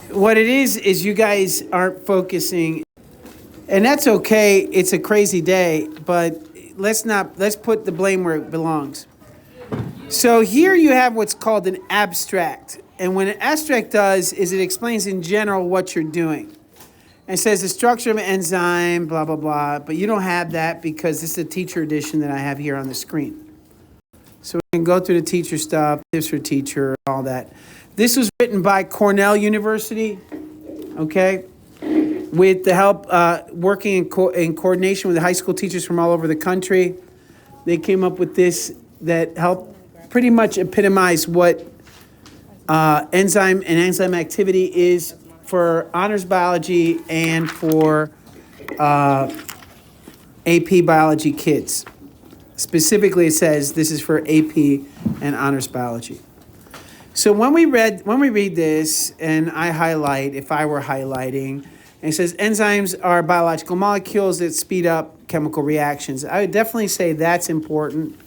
what it is you guys aren't focusing, and that's okay. It's a crazy day, but let's put the blame where it belongs. So here you have what's called an abstract. And what an abstract does is it explains in general what you're doing. And says the structure of an enzyme, blah, blah, blah. But you don't have that because this is a teacher edition that I have here on the screen. So we can go through the teacher stuff, tips for teacher, all that. This was written by Cornell University, okay, with the help, working in coordination with the high school teachers from all over the country. They came up with this that helped pretty much epitomize what enzyme and enzyme activity is for honors biology and for AP biology kids. Specifically, it says this is for AP and honors biology. So when we read this, and I highlight, if I were highlighting, and it says enzymes are biological molecules that speed up chemical reactions. I would definitely say that's important.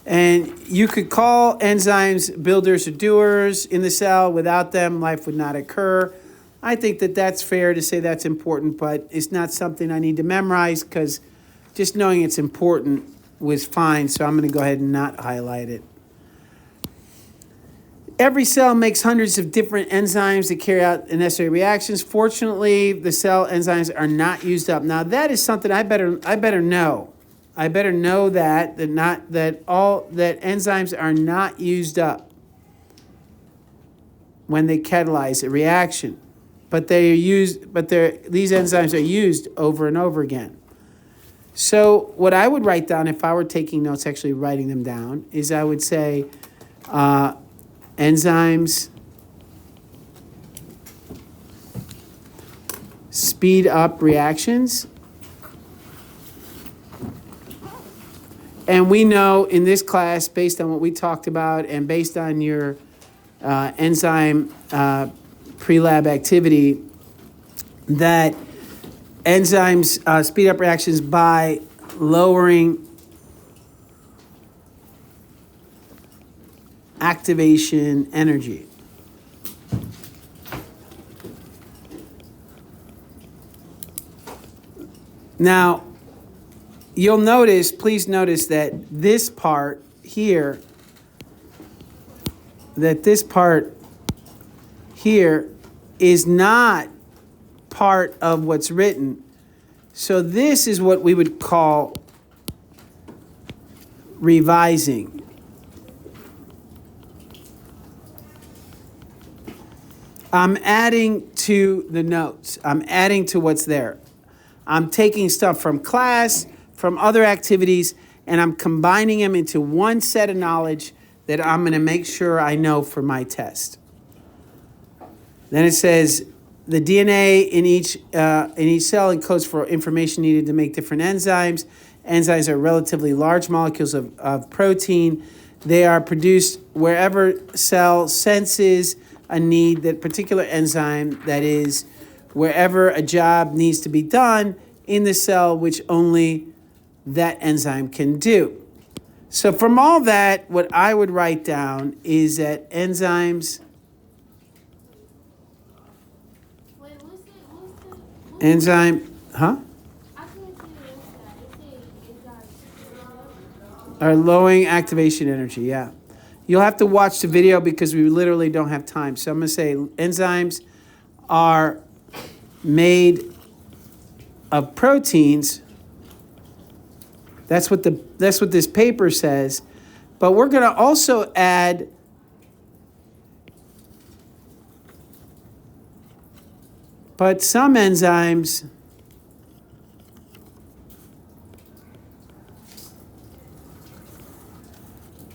And you could call enzymes builders or doers in the cell. Without them, life would not occur. I think that that's fair to say that's important, but it's not something I need to memorize because just knowing it's important was fine, so I'm going to go ahead and not highlight it. Every cell makes hundreds of different enzymes that carry out the necessary reactions. Fortunately, the cell enzymes are not used up. Now, that is something I better know. I better know that enzymes are not used up when they catalyze a reaction, but these enzymes are used over and over again. So what I would write down if I were taking notes, actually writing them down, is I would say enzymes speed up reactions. And we know in this class, based on what we talked about and based on your enzyme pre-lab activity, that enzymes speed up reactions by lowering activation energy. Now, please notice that this part here is not part of what's written. So this is what we would call revising. I'm adding to the notes. I'm adding to what's there. I'm taking stuff from class, from other activities, and I'm combining them into one set of knowledge that I'm going to make sure I know for my test. Then it says the DNA in each cell encodes for information needed to make different enzymes. Enzymes are relatively large molecules of protein. They are produced wherever cell senses a need, that particular enzyme, that is, wherever a job needs to be done in the cell, which only that enzyme can do. So from all that, what I would write down is that enzymes, are lowering activation energy, yeah. You'll have to watch the video because we literally don't have time. So I'm going to say enzymes are made of proteins. That's what this paper says. But we're going to also add but some enzymes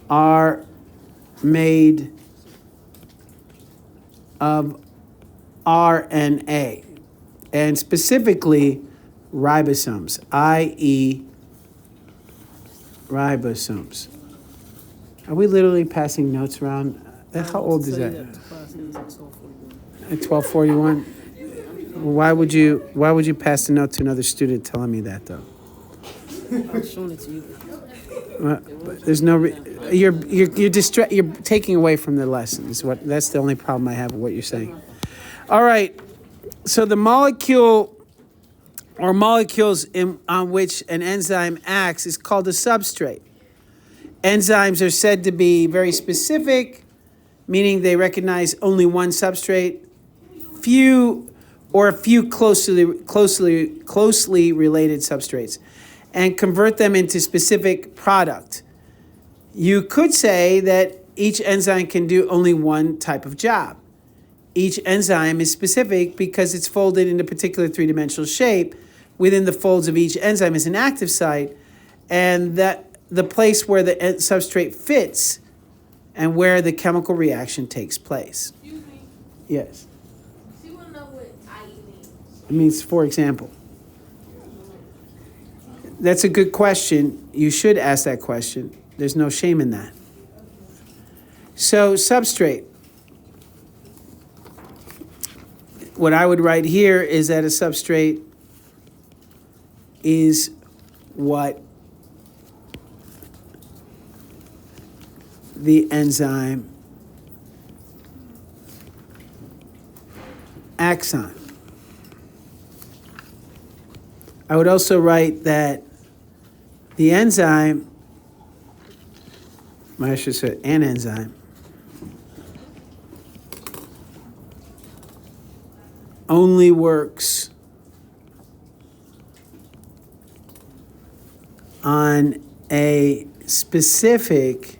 are made of RNA, and specifically ribosomes, i.e. ribosomes. Are we literally passing notes around? How old is that? At 12:41? Why would you pass the note to another student telling me that, though? I was showing it to you. There's no you're taking away from the lesson. That's the only problem I have with what you're saying. All right. So the molecule or molecules on which an enzyme acts is called a substrate. Enzymes are said to be very specific, meaning they recognize only one substrate, a few closely related substrates, and convert them into specific product. You could say that each enzyme can do only one type of job. Each enzyme is specific because it's folded in a particular three-dimensional shape. Within the folds of each enzyme is an active site, and that the place where the substrate fits and where the chemical reaction takes place. Excuse me. Yes. So you want to know what IE means? It means, for example. That's a good question. You should ask that question. There's no shame in that. So, substrate. What I would write here is that a substrate is what the enzyme acts on. I would also write that the enzyme, I should say an enzyme, only works on a specific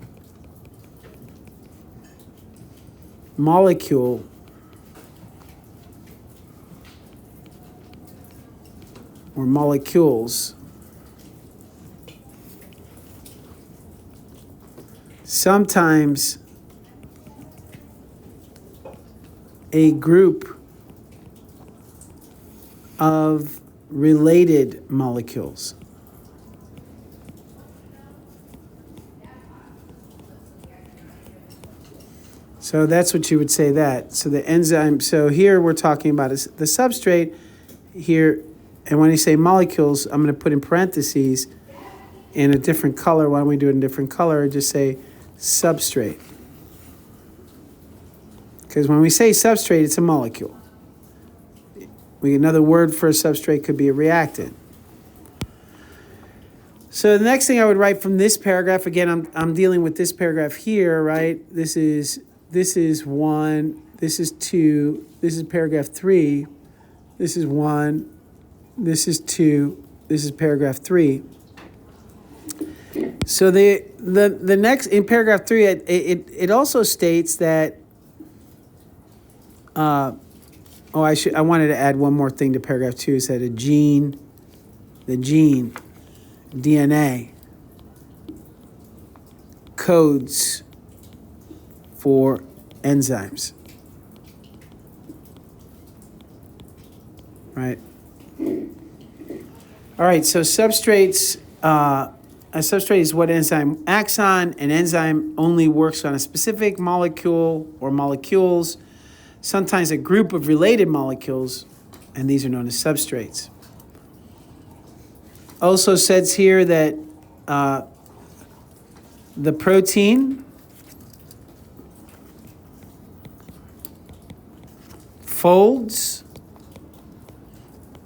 molecule or molecules. Sometimes a group of related molecules. So that's what you would say that. So the enzyme, so here we're talking about the substrate here, and when you say molecules, I'm going to put in parentheses in a different color. Why don't we do it in a different color? Just say substrate. Because when we say substrate, it's a molecule. Another word for a substrate could be a reactant. So the next thing I would write from this paragraph, again, I'm dealing with this paragraph here, right? This is 1, this is 2, this is paragraph 3, this is 1, this is 2, this is paragraph 3. So the next, in paragraph 3, it also states that, I wanted to add one more thing to paragraph 2. It said the gene, DNA, codes for enzymes. Right? All right, so substrates, a substrate is what an enzyme acts on. An enzyme only works on a specific molecule or molecules, sometimes a group of related molecules, and these are known as substrates. Also says here that the protein folds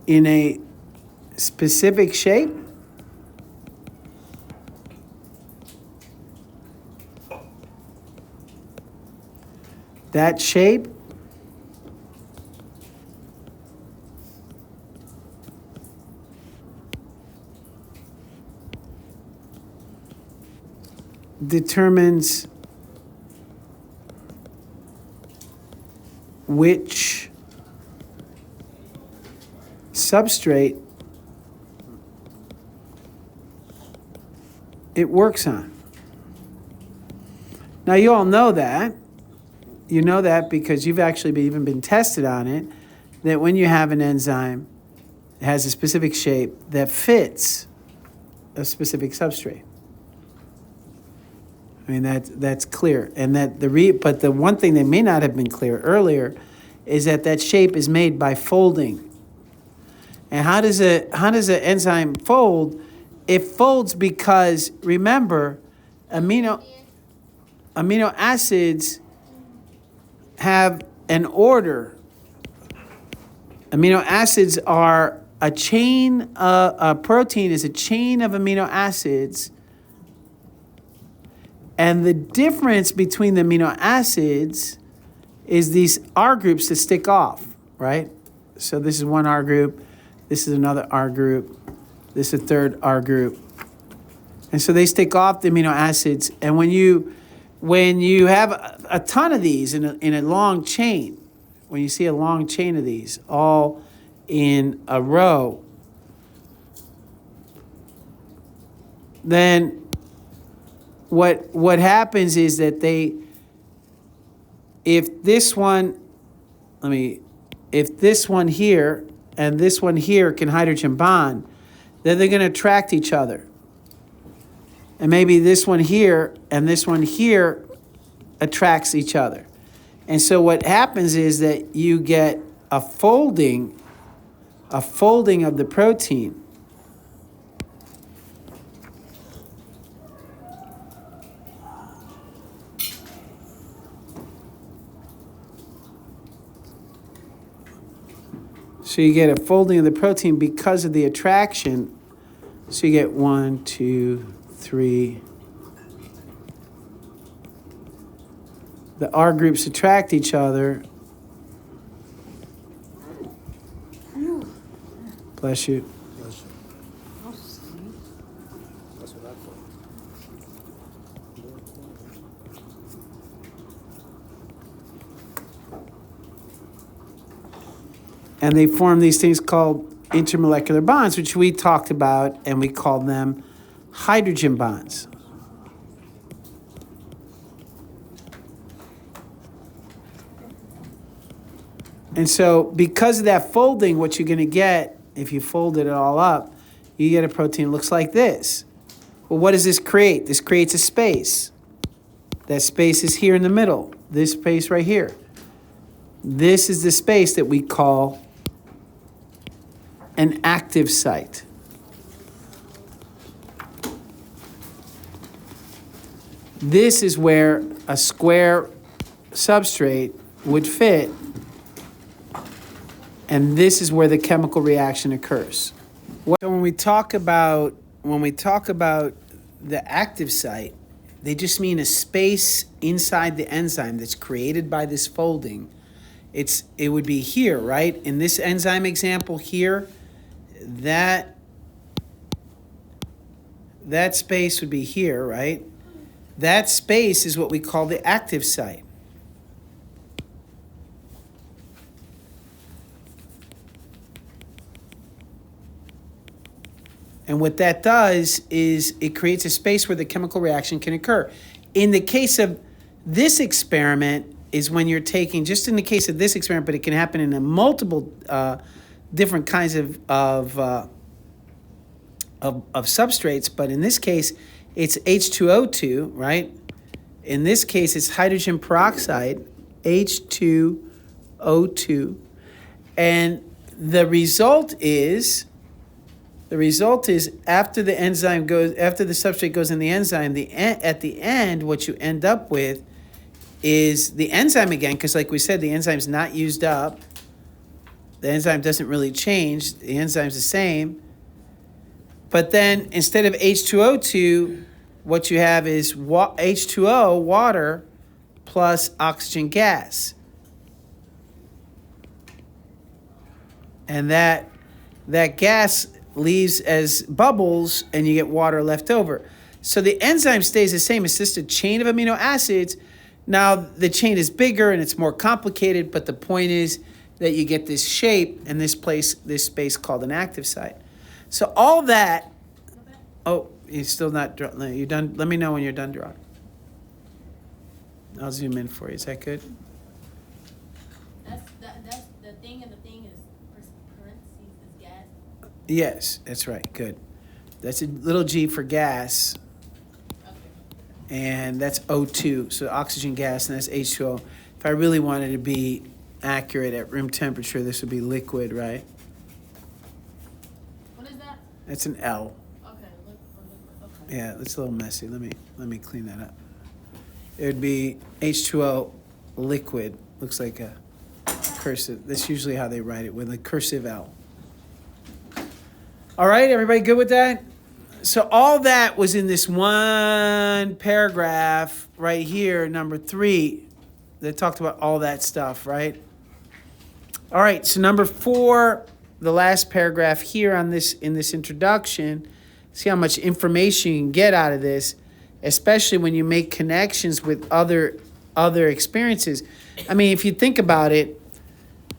in a specific shape. That shape determines which substrate it works on. Now, you all know that. You know that because you've actually even been tested on it, that when you have an enzyme, it has a specific shape that fits a specific substrate. I mean, that's clear. And that but the one thing that may not have been clear earlier is that shape is made by folding. And how does an enzyme fold? It folds because, remember, amino acids have an order Amino acids are a chain, a protein is a chain of amino acids. And the difference between the amino acids is these R groups that stick off, right? So this is one R group, this is another R group, this is a third R group. And so they stick off the amino acids. And when you have a ton of these in a long chain, when you see a long chain of these all in a row, then what happens is that if this one here and this one here can hydrogen bond, then they're going to attract each other. And maybe this one here and this one here attracts each other. And so what happens is that you get a folding of the protein. So you get a folding of the protein because of the attraction. So you get 1, 2, 3. The R groups attract each other. Bless you. Bless you. That's what I thought. And they form these things called intermolecular bonds, which we talked about, and we called them hydrogen bonds. And so because of that folding, what you're going to get, if you fold it all up, you get a protein that looks like this. Well, what does this create? This creates a space. That space is here in the middle, this space right here. This is the space that we call an active site. This is where a square substrate would fit, and this is where the chemical reaction occurs. So when we talk about the active site, they just mean a space inside the enzyme that's created by this folding. It would be here, right? In this enzyme example here, that space would be here, right? That space is what we call the active site. And what that does is it creates a space where the chemical reaction can occur. In the case of this experiment is when you're taking, just in the case of this experiment, but it can happen in a multiple different kinds of substrates. But in this case, it's H2O2, right? In this case, it's hydrogen peroxide, H2O2. And the result is after the substrate goes in the enzyme, at the end, what you end up with is the enzyme again, because like we said, the enzyme's not used up. The enzyme doesn't really change. The enzyme's the same. But then instead of H2O2, what you have is H2O, water, plus oxygen gas. And that gas leaves as bubbles, and you get water left over. So the enzyme stays the same. It's just a chain of amino acids. Now, the chain is bigger and it's more complicated, but the point is that you get this shape and this space called an active site. So all that, oh, you're still not, you're done. Let me know when you're done drawing. I'll zoom in for you. Is that good? That's the thing, and the thing is parentheses is gas. Yes, that's right. Good. That's a little g for gas. Okay. And that's O2, so oxygen gas, and that's H2O. If I really wanted to be accurate at room temperature, this would be liquid, right? What is that? That's an L. Okay. Okay. Yeah, that's a little messy. Let me clean that up. It would be H2O liquid. Looks like a Cursive. That's usually how they write it, with a cursive L. All right, everybody good with that? So all that was in this one paragraph right here, number 3, that talked about all that stuff, right? All right, so number 4, the last paragraph here on this in this introduction. See how much information you can get out of this, especially when you make connections with other experiences. I mean, if you think about it,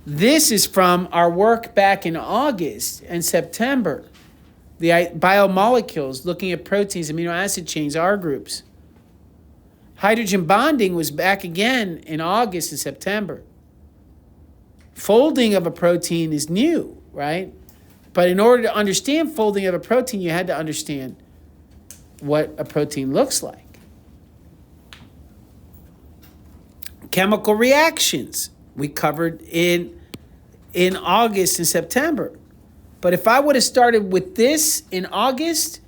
this is from our work back in August and September. The biomolecules, looking at proteins, amino acid chains, R groups. Hydrogen bonding was back again in August and September. Folding of a protein is new, right? But in order to understand folding of a protein, you had to understand what a protein looks like. Chemical reactions we covered in August and September. But if I would have started with this in August,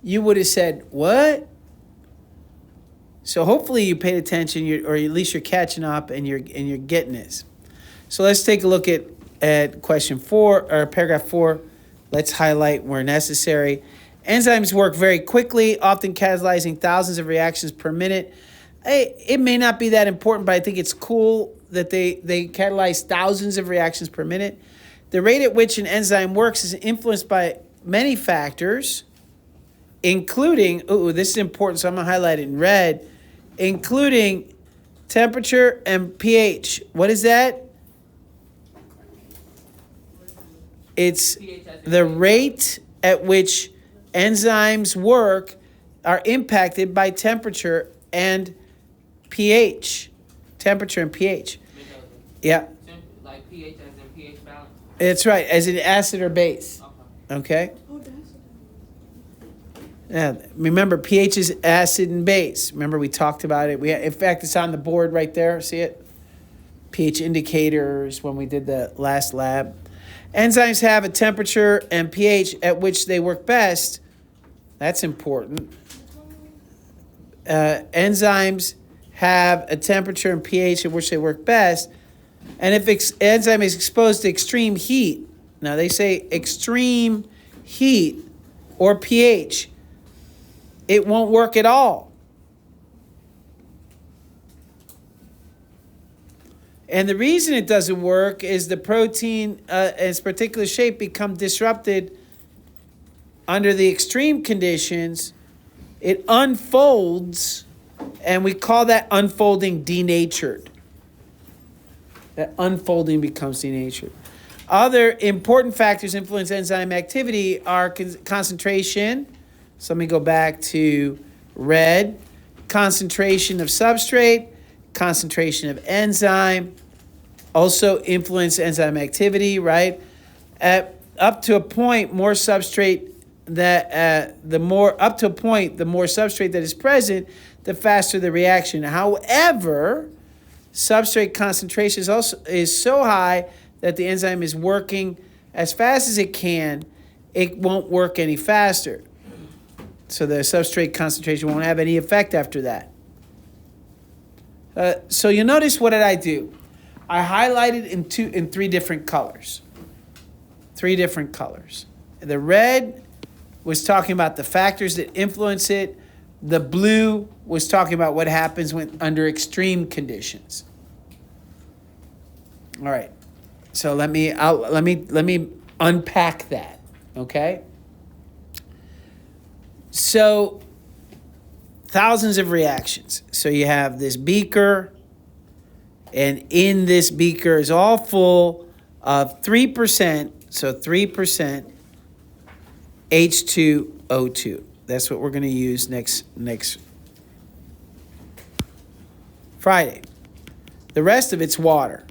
you would have said, what? So hopefully you paid attention, or at least you're catching up and you're getting this. So let's take a look at question 4, or paragraph 4. Let's highlight where necessary. Enzymes work very quickly, often catalyzing thousands of reactions per minute. It may not be that important, but I think it's cool that they catalyze thousands of reactions per minute. The rate at which an enzyme works is influenced by many factors, including, this is important, so I'm going to highlight it in red, including temperature and pH. What is that? It's the rate at which enzymes work are impacted by temperature and pH. Temperature and pH. Yeah. Like pH as in pH balance? It's right, as an acid or base. Okay? Yeah, remember, pH is acid and base. Remember, we talked about it. In fact, it's on the board right there. See it? pH indicators when we did the last lab. Enzymes have a temperature and pH at which they work best. That's important. Enzymes have a temperature and pH at which they work best. And if enzyme is exposed to extreme heat, now they say extreme heat or pH, it won't work at all. And the reason it doesn't work is the protein, in its particular shape, become disrupted under the extreme conditions. It unfolds, and we call that unfolding denatured. That unfolding becomes denatured. Other important factors influence enzyme activity are concentration. So let me go back to red. Concentration of substrate, concentration of enzyme, also influence enzyme activity, right? Up to a point, more substrate the more substrate that is present, the faster the reaction. However, substrate concentration is so high that the enzyme is working as fast as it can. It won't work any faster. So the substrate concentration won't have any effect after that. So you'll notice, what did I do? I highlighted in 3 different colors. 3 different colors. The red was talking about the factors that influence it. The blue was talking about what happens when under extreme conditions. All right. So let me unpack that. Okay. So thousands of reactions. So you have this beaker, and in this beaker is all full of 3%. So 3% H2O2. That's what we're going to use next Friday. The rest of it's water.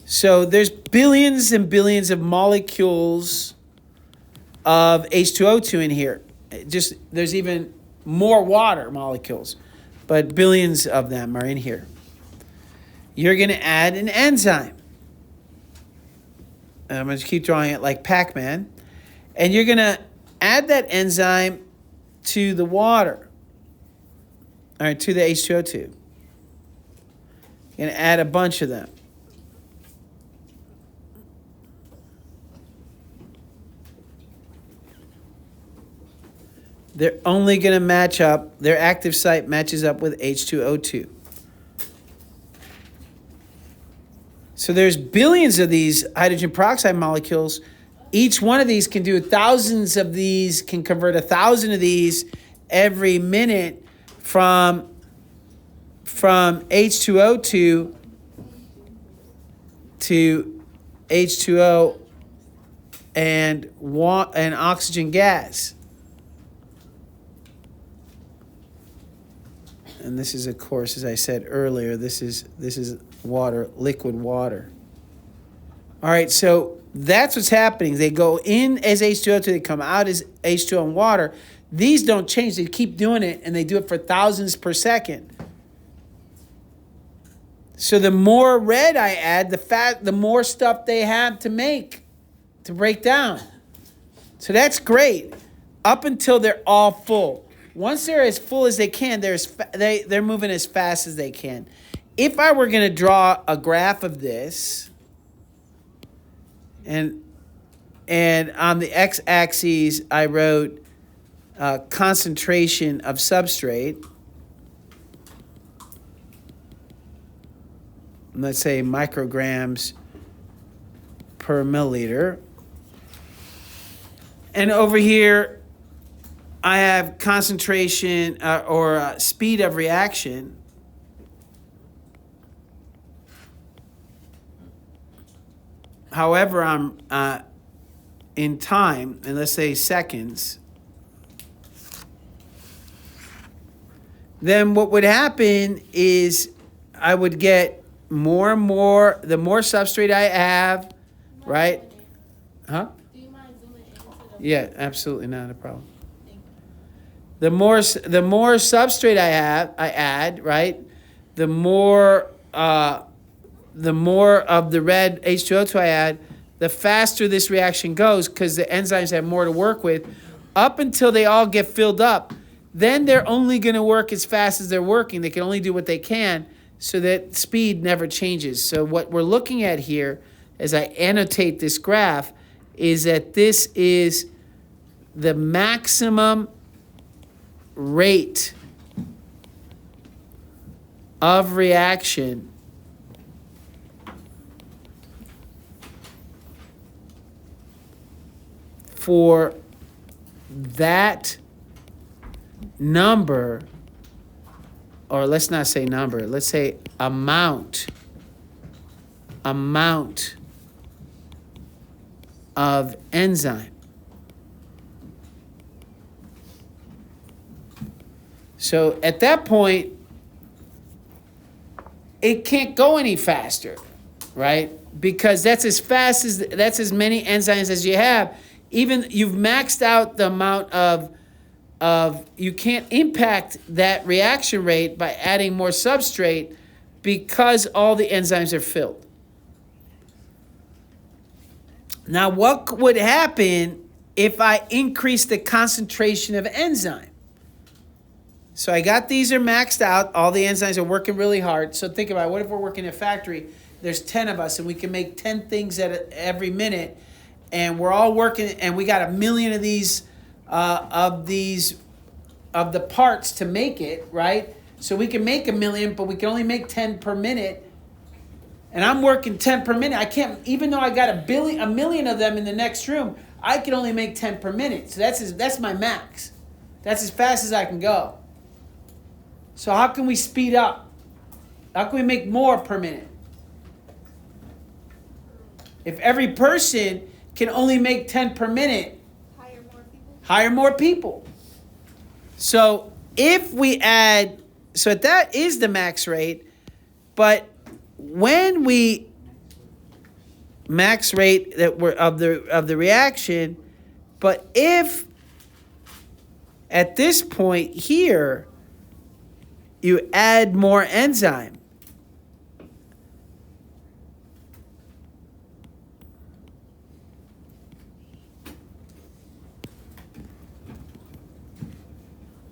So there's billions and billions of molecules of H2O2 in here. There's even more water molecules, but billions of them are in here. You're going to add an enzyme. And I'm going to keep drawing it like Pac-Man. And you're going to add that enzyme to the water, or to the H2O2. You're going to add a bunch of them. they're only going to match up, their active site matches up with H2O2. So there's billions of these hydrogen peroxide molecules. Each one of these can do thousands of these, can convert 1,000 of these every minute from H2O2 to H2O and oxygen gas. And this is, of course, as I said earlier, this is water, liquid water. All right, so that's what's happening. They go in as H2O2, they come out as H2O and water. These don't change. They keep doing it, and they do it for thousands per second. So the more red I add, the more stuff they have to make, to break down. So that's great, up until they're all full. Once they're as full as they can, they're moving as fast as they can. If I were going to draw a graph of this, and on the x-axis I wrote concentration of substrate, let's say micrograms per milliliter, and over here I have concentration or speed of reaction. However, I'm in time, and let's say seconds, then what would happen is I would get more and more, the more substrate I have, right? Huh? Do you mind zooming into the? Yeah, absolutely not a problem. Thank you. The more substrate I add, right? The more of the red H2O2 I add, the faster this reaction goes because the enzymes have more to work with, up until they all get filled up. Then they're only going to work as fast as they're working. They can only do what they can, so that speed never changes. So what we're looking at here, as I annotate this graph, is that this is the maximum rate of reaction for that number, or let's not say number, let's say amount of enzyme. So at that point, it can't go any faster, right? Because that's as many enzymes as you have. Even you've maxed out the amount of you can't impact that reaction rate by adding more substrate because all the enzymes are filled. Now, what would happen if I increase the concentration of enzyme? So I got these are maxed out. All the enzymes are working really hard. So think about it. What if we're working in a factory? There's 10 of us, and we can make 10 things every minute, and we're all working, and we got 1 million of these of the parts to make it, right? So we can make 1 million, but we can only make 10 per minute. And I'm working 10 per minute. I can't, even though I got 1 million of them in the next room, I can only make 10 per minute. So that's my max. That's as fast as I can go. So how can we speed up? How can we make more per minute? If every person can only make 10 per minute, hire more people. So if we add, so that is the max rate, but when we max rate that we're of the reaction, but if at this point here you add more enzyme,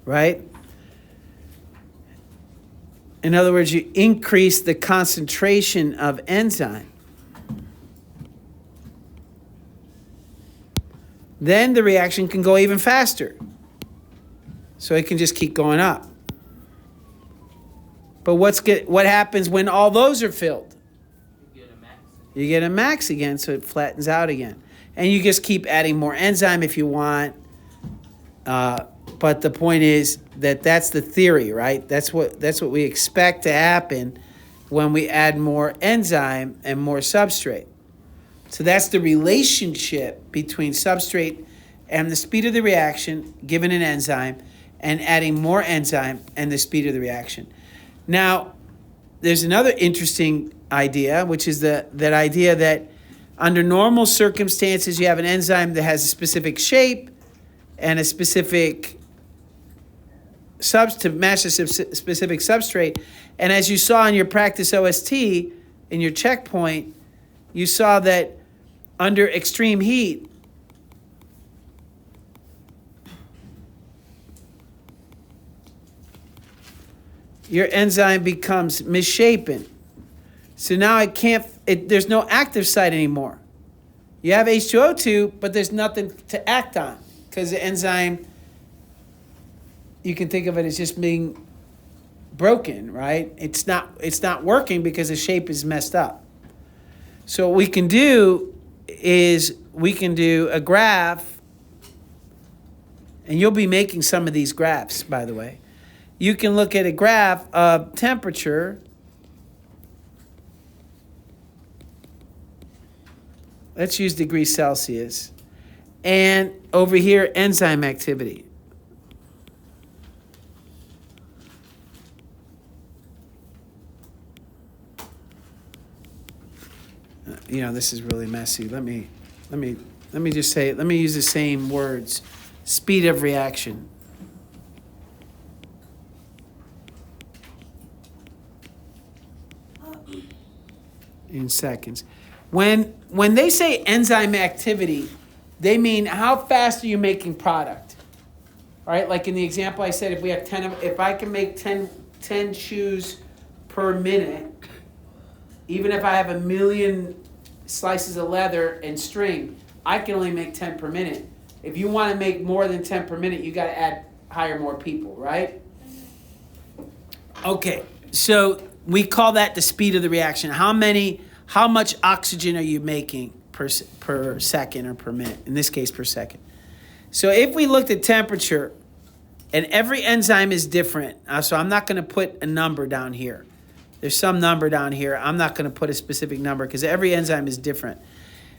right? In other words, you increase the concentration of enzyme. Then the reaction can go even faster. So it can just keep going up. But what happens when all those are filled? You get a max. You get a max again, so it flattens out again. And you just keep adding more enzyme if you want. But the point is that that's the theory, right? That's what we expect to happen when we add more enzyme and more substrate. So that's the relationship between substrate and the speed of the reaction given an enzyme, and adding more enzyme and the speed of the reaction. Now, there's another interesting idea, which is that idea that under normal circumstances, you have an enzyme that has a specific shape and a specific to match a specific substrate. And as you saw in your practice OST, in your checkpoint, you saw that under extreme heat, your enzyme becomes misshapen. So now there's no active site anymore. You have H2O2, but there's nothing to act on because the enzyme, you can think of it as just being broken, right? It's not working because the shape is messed up. So what we can do is we can do a graph, and you'll be making some of these graphs, by the way. You can look at a graph of temperature. Let's use degrees Celsius. And over here, enzyme activity. This is really messy. Let me just say, let me use the same words. Speed of reaction. In seconds. When they say enzyme activity, they mean how fast are you making product? All right, like in the example I said, if I can make 10 shoes per minute, even if I have 1 million slices of leather and string, I can only make 10 per minute. If you want to make more than 10 per minute, you got to hire more people, right? Okay, so we call that the speed of the reaction. How much oxygen are you making per second or per minute? In this case, per second. So if we looked at temperature, and every enzyme is different, so I'm not going to put a number down here. There's some number down here. I'm not going to put a specific number because every enzyme is different.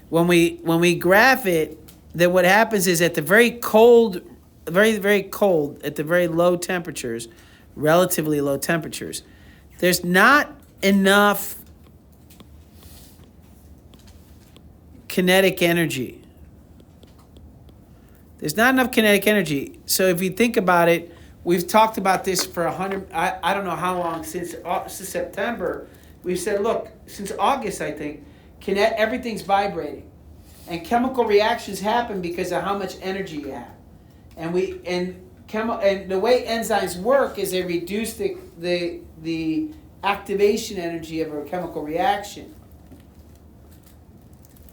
When we graph it, then what happens is at the very cold, very cold, at the very low temperatures, relatively low temperatures, there's not enough kinetic energy. There's not enough kinetic energy. So if you think about it, we've talked about this for I don't know how long, since September. We've said, look, since August, I think, everything's vibrating. And chemical reactions happen because of how much energy you have. And the way enzymes work is they reduce the activation energy of a chemical reaction.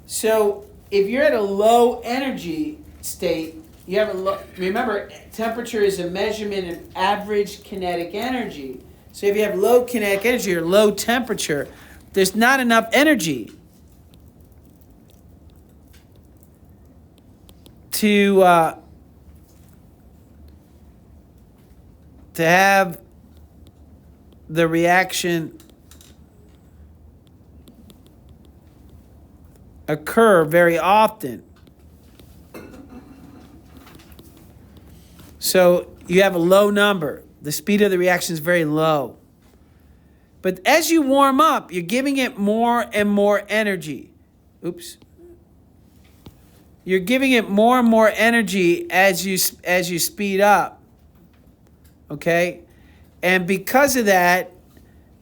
So if you're at a low energy state, you have remember, temperature is a measurement of average kinetic energy. So if you have low kinetic energy or low temperature, there's not enough energy to have the reaction occur very often. So you have a low number. The speed of the reaction is very low. But as you warm up, you're giving it more and more energy. Oops. You're giving it more and more energy as you speed up. Okay? And because of that,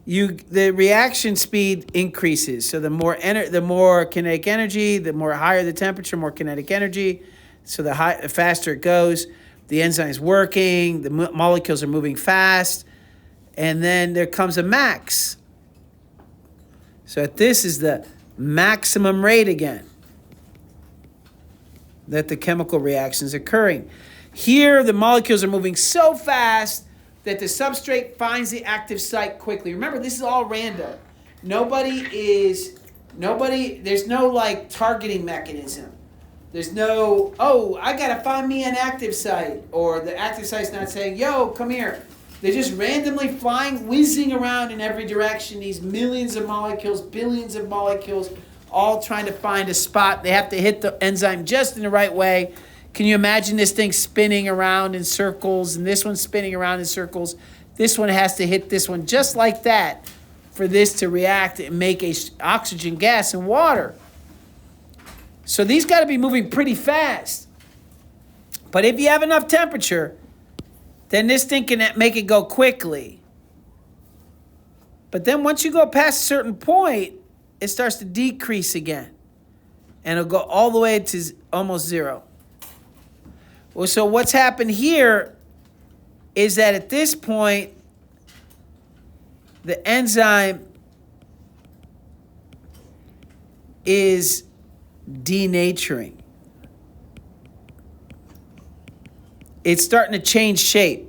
the reaction speed increases. So the more kinetic energy, the more higher the temperature, more kinetic energy. So the faster it goes. The enzyme's working, the molecules are moving fast, and then there comes a max. So this is the maximum rate again that the chemical reaction is occurring. Here, the molecules are moving so fast that the substrate finds the active site quickly. Remember, this is all random. There's no like targeting mechanism. There's no, oh, I gotta find me an active site, or the active site's not saying, yo, come here. They're just randomly flying, whizzing around in every direction, these millions of molecules, billions of molecules, all trying to find a spot. They have to hit the enzyme just in the right way. Can you imagine this thing spinning around in circles, and this one spinning around in circles? This one has to hit this one just like that for this to react and make oxygen gas and water. So these got to be moving pretty fast. But if you have enough temperature, then this thing can make it go quickly. But then once you go past a certain point, it starts to decrease again. And it'll go all the way to almost zero. Well, so what's happened here is that at this point, the enzyme is denaturing. It's starting to change shape.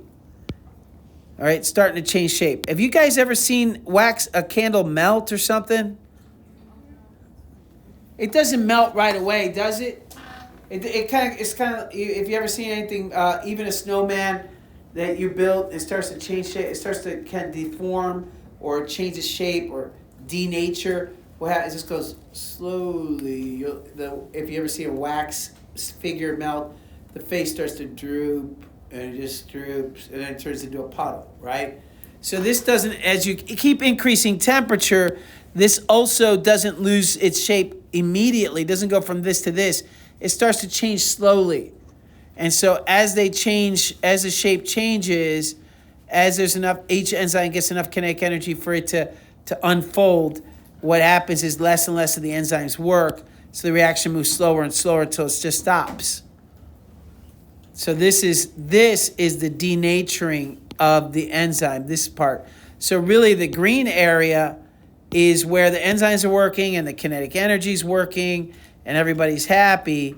All right, it's starting to change shape. Have you guys ever seen a candle melt or something? It doesn't melt right away, does it? It's kind of, if you ever seen anything, even a snowman that you built, it starts to change shape. It starts to kind of deform or change its shape or denature. What happens? It just goes slowly. If you ever see a wax figure melt, the face starts to droop, and it just droops, and then it turns into a puddle, right? So this doesn't, as you keep increasing temperature, this also doesn't lose its shape immediately. It doesn't go from this to this. It starts to change slowly. And so as the shape changes, as there's enough, each enzyme gets enough kinetic energy for it to unfold, what happens is less and less of the enzymes work, so the reaction moves slower and slower until it just stops. So this is the denaturing of the enzyme, this part. So really the green area is where the enzymes are working and the kinetic energy is working and everybody's happy.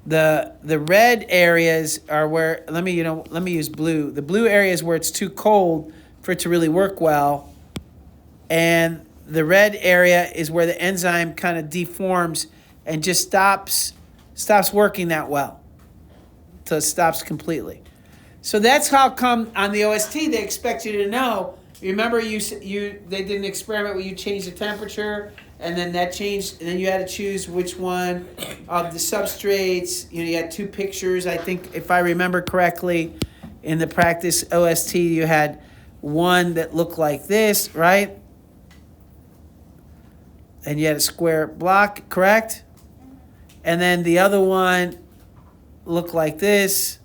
The red areas are where, let me use blue. The blue area is where it's too cold for it to really work well. And the red area is where the enzyme kind of deforms and just stops working that well. Until it stops completely. So that's how come on the OST they expect you to know. Remember they did an experiment where you changed the temperature and then that changed, and then you had to choose which one of the substrates. You had two pictures, I think, if I remember correctly. In the practice OST, you had one that looked like this, right? And you had a square block, correct? And then the other one looked like this,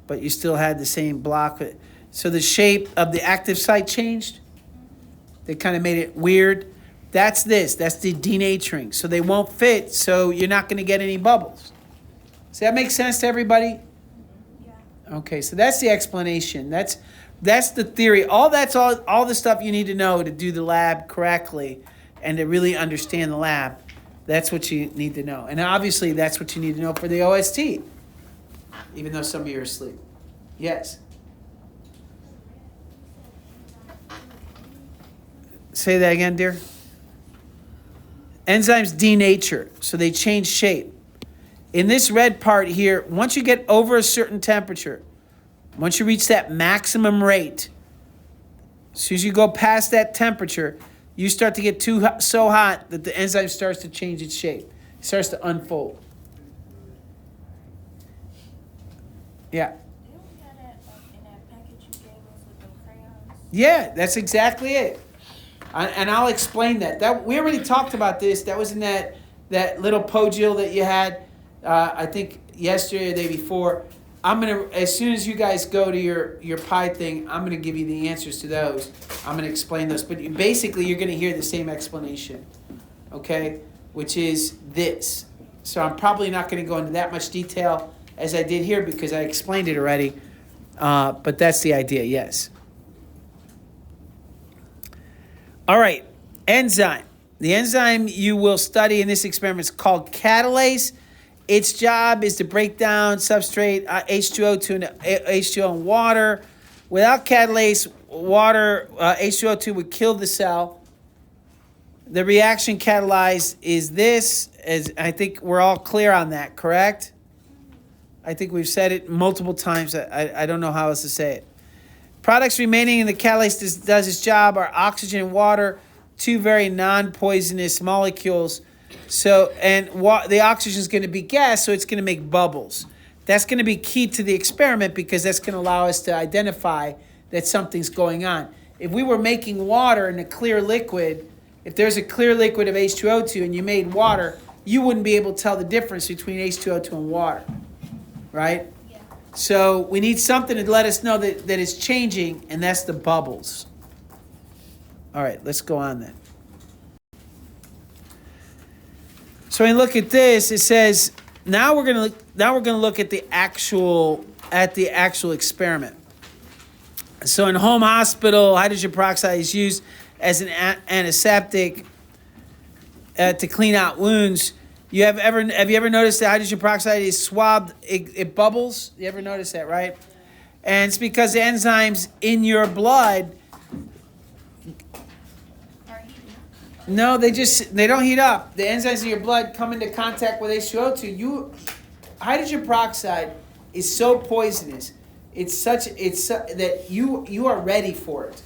but you still had the same block. So the shape of the active site changed. They kind of made it weird. That's the denaturing. So they won't fit, so you're not going to get any bubbles. Does that make sense to everybody? Yeah. Okay, so that's the explanation. That's the theory. All the stuff you need to know to do the lab correctly and to really understand the lab. That's what you need to know. And obviously, that's what you need to know for the OST, even though some of you are asleep. Yes? Say that again, dear. Enzymes denature, so they change shape. In this red part here, once you get over a certain temperature, once you reach that maximum rate, as soon as you go past that temperature, you start to get so hot that the enzyme starts to change its shape. It starts to unfold. Yeah. In that package you gave us with the crayons? Yeah, that's exactly it. And I'll explain that. We already talked about this. That was in that little pogil that you had, I think yesterday or the day before. I'm gonna, as soon as you guys go to your pie thing, I'm gonna give you the answers to those. I'm gonna explain those. But basically, you're gonna hear the same explanation, okay? Which is this. So I'm probably not gonna go into that much detail as I did here because I explained it already. But that's the idea. Yes. All right, enzyme. The enzyme you will study in this experiment is called Catalase, its job is to break down substrate H2O2 and H2O and water. Without catalase, water H2O2 would kill the cell. The reaction catalyzed is this. As I think we're all clear on that, correct? I think we've said it multiple times. I don't know how else to say it. Products remaining in the catalase does its job are oxygen and water, two very non-poisonous molecules. So, and the oxygen is going to be gas, so it's going to make bubbles. That's going to be key to the experiment because that's going to allow us to identify that something's going on. If we were making water in a clear liquid, if there's a clear liquid of H2O2 and you made water, you wouldn't be able to tell the difference between H2O2 and water, right? Yeah. So we need something to let us know that it's changing, and that's the bubbles. All right, let's go on then. So when you look at this, it says now we're gonna look at the actual experiment. So in home hospital, hydrogen peroxide is used as an antiseptic to clean out wounds. Have you ever noticed that hydrogen peroxide is swabbed? It bubbles. You ever notice that, right? And it's because the enzymes in your blood. No, they don't heat up. The enzymes in your blood come into contact with H2O2. Hydrogen peroxide is so poisonous. That you are ready for it,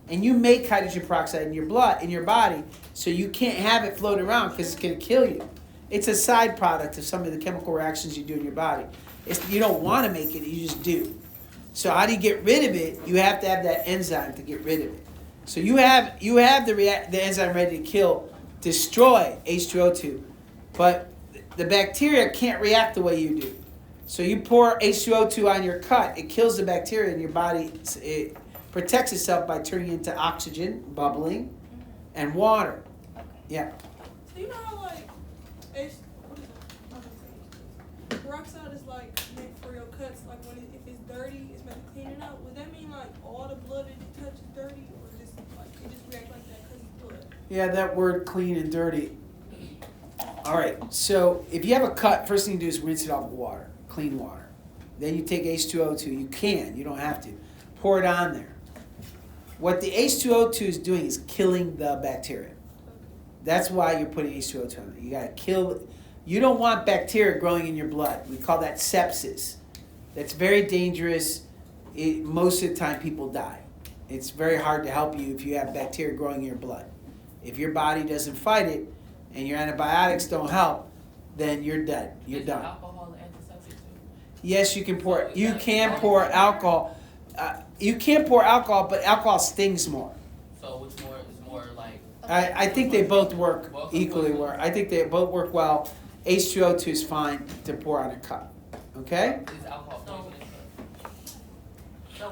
and you make hydrogen peroxide in your blood in your body, so you can't have it floating around because it's going to kill you. It's a side product of some of the chemical reactions you do in your body. You don't want to make it, you just do. So how do you get rid of it? You have to have that enzyme to get rid of it. So you have the enzyme ready to destroy H2O2, but the bacteria can't react the way you do. So you pour H2O2 on your cut, it kills the bacteria in your body. It protects itself by turning into oxygen, bubbling, and water. Okay. Yeah. So you know how like peroxide is like meant for your cuts, like if it's dirty, it's meant to clean it out. Would that mean like all the blood that it touches is dirty, or just like it just react like that because it's blood? Yeah, that word clean and dirty. All right, so if you have a cut, first thing you do is rinse it off with water, clean water. Then you take H2O2, you don't have to. Pour it on there. What the H2O2 is doing is killing the bacteria. That's why you're putting H2O2 on there. You gotta kill, you don't want bacteria growing in your blood. We call that sepsis. That's very dangerous. Most of the time people die. It's very hard to help you if you have bacteria growing in your blood. If your body doesn't fight it and your antibiotics don't help, then you're dead. You're done. Alcohol antiseptic too? Yes, you can pour. You can pour alcohol. You can't pour alcohol, but alcohol stings more. So which more is more like? I think they both work Both are equally poison. well. I think they both work well. H2O2 is fine to pour on a cup. Okay? Is alcohol poisonous?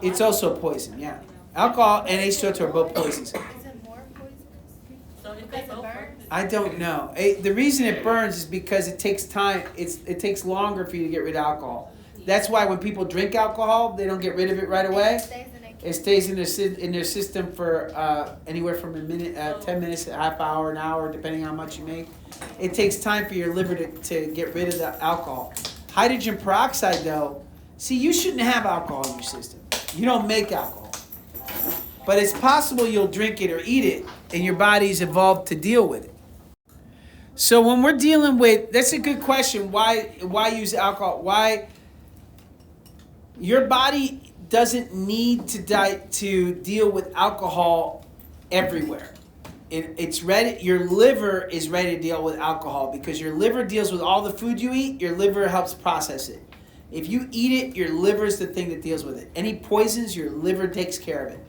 It's also poison, yeah. Alcohol and H2O2 are both poisons. Is it more poisonous? So if Because it burns? I don't know. The reason it burns is because it takes time. It takes longer for you to get rid of alcohol. That's why when people drink alcohol, they don't get rid of it right away. It stays in their system for anywhere from a minute, 10 minutes, a half hour, an hour, depending on how much you make. It takes time for your liver to get rid of the alcohol. Hydrogen peroxide, though, see, you shouldn't have alcohol in your system. You don't make alcohol. But it's possible you'll drink it or eat it, and your body's evolved to deal with it. So when we're dealing with, that's a good question. Why use alcohol? Why? Your body doesn't need to deal with alcohol everywhere. It's ready. Your liver is ready to deal with alcohol because your liver deals with all the food you eat. Your liver helps process it. If you eat it, your liver is the thing that deals with it. Any poisons, your liver takes care of it.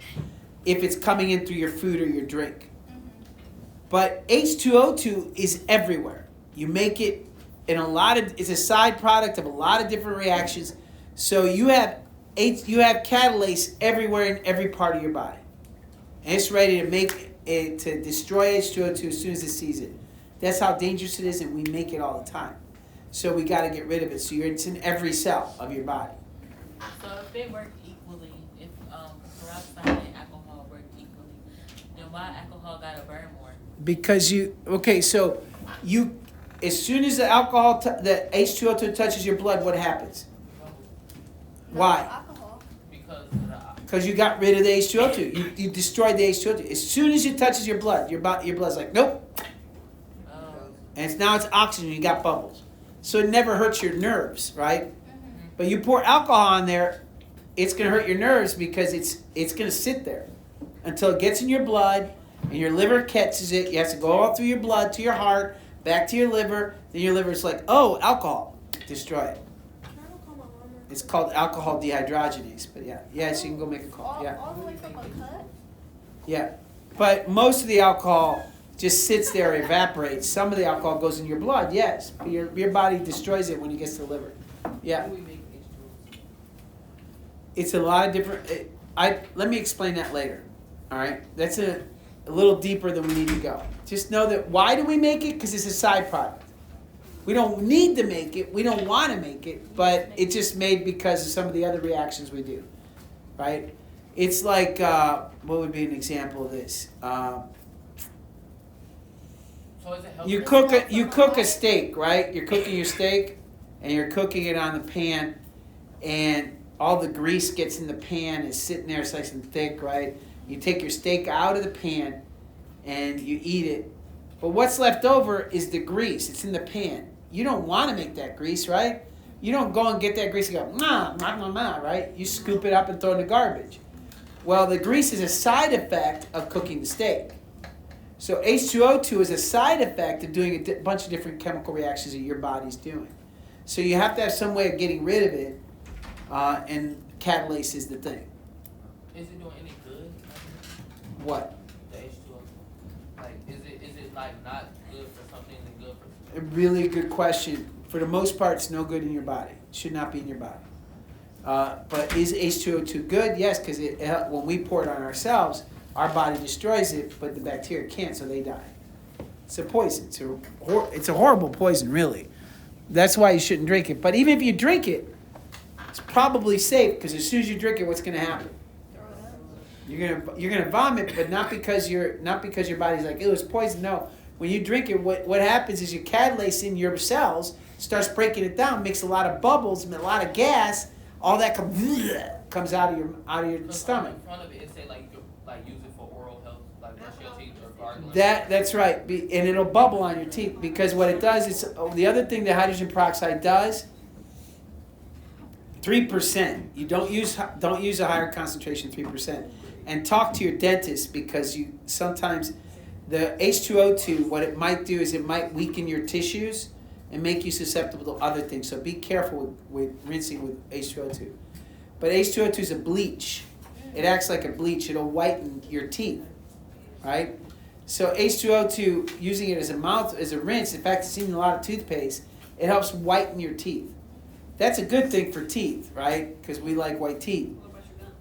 If it's coming in through your food or your drink. But H2O2 is everywhere. You make it in it's a side product of a lot of different reactions. So you have catalase everywhere in every part of your body. And it's ready to destroy H2O2 as soon as it sees it. That's how dangerous it is, and we make it all the time. So we got to get rid of it. So it's in every cell of your body. So if they work equally, if peroxide and alcohol work equally, then why alcohol gotta burn more? Because as soon as the alcohol, the H2O2 touches your blood, what happens? Why? Alcohol. Because you got rid of the H2O2. You destroyed the H2O2. As soon as it touches your blood, your blood's like, nope. And now it's oxygen. You got bubbles. So it never hurts your nerves, right? But you pour alcohol on there, it's going to hurt your nerves because it's going to sit there until it gets in your blood and your liver catches it. You have to go all through your blood to your heart, back to your liver. Then your liver's like, oh, alcohol. Destroy it. It's called alcohol dehydrogenase. But yeah, so you can go make a call. Yeah. All the way from a cut? Yeah. But most of the alcohol just sits there, evaporates. Some of the alcohol goes in your blood, yes. But your body destroys it when it gets to the liver. Yeah. It's a lot of different. Let me explain that later. All right, that's a little deeper than we need to go. Just know that why do we make it? Because it's a side product. We don't need to make it. We don't want to make it, but it's just made because of some of the other reactions we do. Right? It's like what would be an example of this? You cook a steak, right? You're cooking your steak, and you're cooking it on the pan, and all the grease gets in the pan, is sitting there, it's nice and thick, right? You take your steak out of the pan, and you eat it. But what's left over is the grease. It's in the pan. You don't want to make that grease, right? You don't go and get that grease and go, right? You scoop it up and throw it in the garbage. Well, the grease is a side effect of cooking the steak. So H2O2 is a side effect of doing a bunch of different chemical reactions that your body's doing. So you have to have some way of getting rid of it, and Catalase is the thing. Is it doing any good? What? The H2O. Like, is it like not good for something and good for? A really good question. For the most part, it's no good in your body. It should not be in your body. But is H2O2 good? Yes, because when we pour it on ourselves, our body destroys it, but the bacteria can't, so they die. It's a poison. It's a horrible poison, really. That's why you shouldn't drink it. But even if you drink it, it's probably safe because as soon as you drink it, what's going to happen? You're gonna vomit, but not because your body's like, it was poison. No, when you drink it, what happens is your catalase in your cells starts breaking it down, makes a lot of bubbles, a lot of gas. All that comes out of your stomach. In front of it say like you could use it for oral health, like brush your teeth or gargling. That's right, and it'll bubble on your teeth because what it does is the other thing that hydrogen peroxide does. 3%. You don't use a higher concentration, 3%, and talk to your dentist because sometimes the H2O2. What it might do is it might weaken your tissues and make you susceptible to other things. So be careful with rinsing with H2O2. But H2O2 is a bleach. It acts like a bleach. It'll whiten your teeth, right? So H2O2, using it as a rinse. In fact, it's in a lot of toothpaste. It helps whiten your teeth. That's a good thing for teeth, right? Because we like white teeth. What about your gums?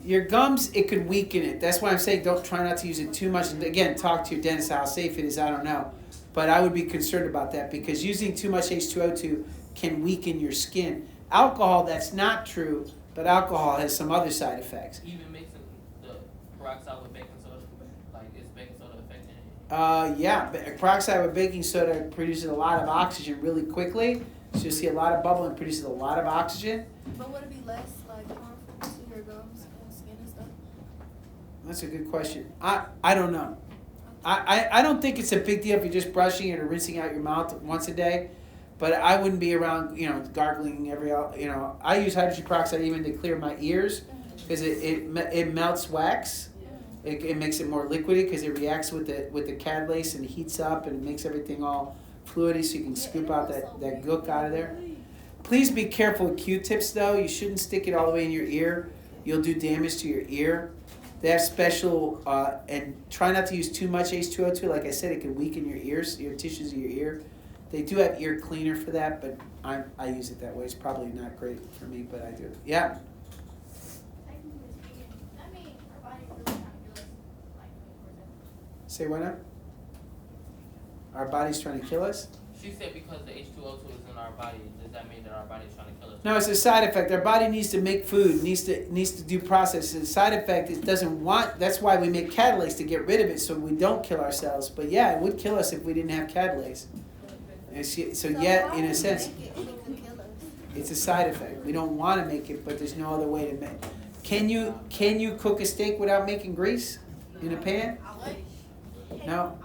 Your gums, it could weaken it. That's why I'm saying don't try not to use it too much. And again, talk to your dentist how safe it is. I don't know. But I would be concerned about that because using too much H2O2 can weaken your skin. Alcohol, that's not true, but alcohol has some other side effects. Even mixing the peroxide with baking soda, like is baking soda affecting it? Yeah, peroxide with baking soda produces a lot of oxygen really quickly. So you'll see a lot of bubble and produces a lot of oxygen. But would it be less like harmful to your gums and skin and stuff? That's a good question. I don't know. I don't think it's a big deal if you're just brushing it or rinsing out your mouth once a day. But I wouldn't be around, gargling I use hydrogen peroxide even to clear my ears because it melts wax. It makes it more liquidy because it reacts with the catalase and heats up and it makes everything all fluidy so you can scoop out that gook out of there. Please be careful with Q-tips though. You shouldn't stick it all the way in your ear. You'll do damage to your ear. They have special, and try not to use too much H2O2. Like I said, it can weaken your ears, your tissues of your ear. They do have ear cleaner for that, but I use it that way. It's probably not great for me, but I do. Yeah? Technically speaking, I mean, our body really trying to kill us, like 24/7. Say what now? Our body's trying to kill us? She said because the H2O2 is in our body, does that mean that our body is trying to kill us? No, it's a side effect. Our body needs to make food, needs to do processes. The side effect is doesn't want. That's why we make catalase to get rid of it, so we don't kill ourselves. But yeah, it would kill us if we didn't have catalase. So yet, in a sense, it's a side effect. We don't want to make it, but there's no other way to make. Can you cook a steak without making grease in a pan? No.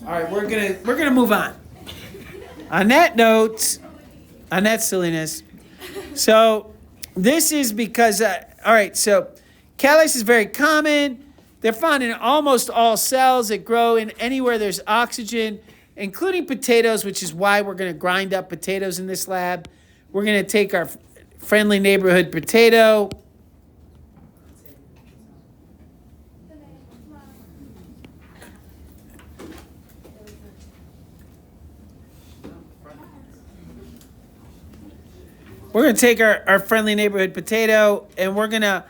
All right, we're gonna move on. On that note, on that silliness. So this is because all right. So catalase is very common. They're found in almost all cells that grow in anywhere there's oxygen, including potatoes, which is why we're going to grind up potatoes in this lab. We're going to take our friendly neighborhood potato. We're going to take our friendly neighborhood potato and we're going to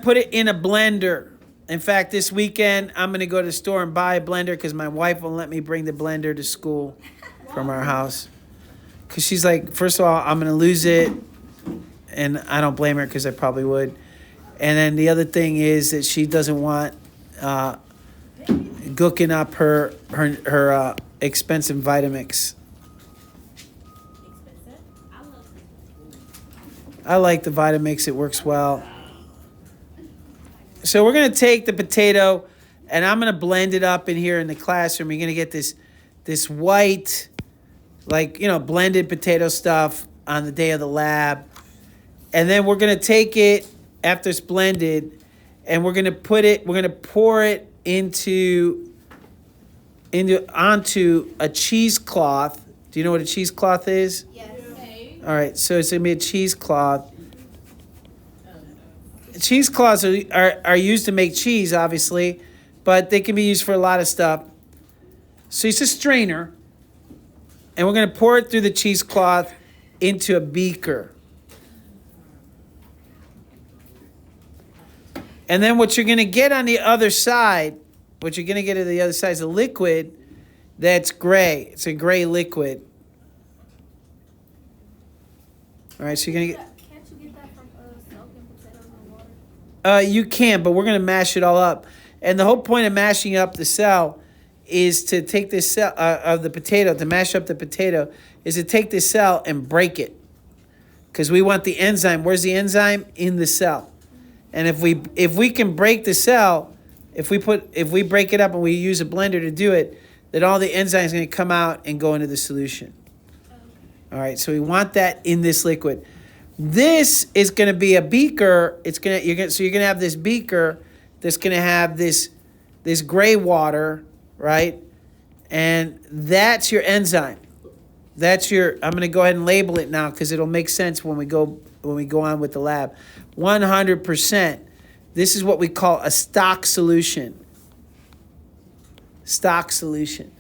put it in a blender. In fact, this weekend, I'm going to go to the store and buy a blender because my wife won't let me bring the blender to school from our house. Because she's like, first of all, I'm going to lose it. And I don't blame her because I probably would. And then the other thing is that she doesn't want gooking up her expensive Vitamix. I like the Vitamix. It works well. So we're going to take the potato, and I'm going to blend it up in here in the classroom. You're going to get this white, like, blended potato stuff on the day of the lab. And then we're going to take it after it's blended, and we're going to pour it onto a cheesecloth. Do you know what a cheesecloth is? Yes. All right, so it's going to be a cheesecloth. Cheesecloths are used to make cheese, obviously, but they can be used for a lot of stuff. So it's a strainer, and we're going to pour it through the cheesecloth into a beaker. And then what you're going to get on the other side, is a liquid that's gray. It's a gray liquid. All right, so you're going to get... Can't you get that from soaking potatoes in water? You can, but we're going to mash it all up. And the whole point of mashing up the cell is to take this cell of the potato, to mash up the potato, is to take this cell and break it. Because we want the enzyme. Where's the enzyme? In the cell. And if we can break the cell, if we break it up and we use a blender to do it, then all the enzymes are going to come out and go into the solution. All right, so we want that in this liquid. This is going to be a beaker. So you're going to have this beaker that's going to have this gray water, right? And that's your enzyme. I'm going to go ahead and label it now because it'll make sense when we go on with the lab. 100%. This is what we call a stock solution. Stock solution.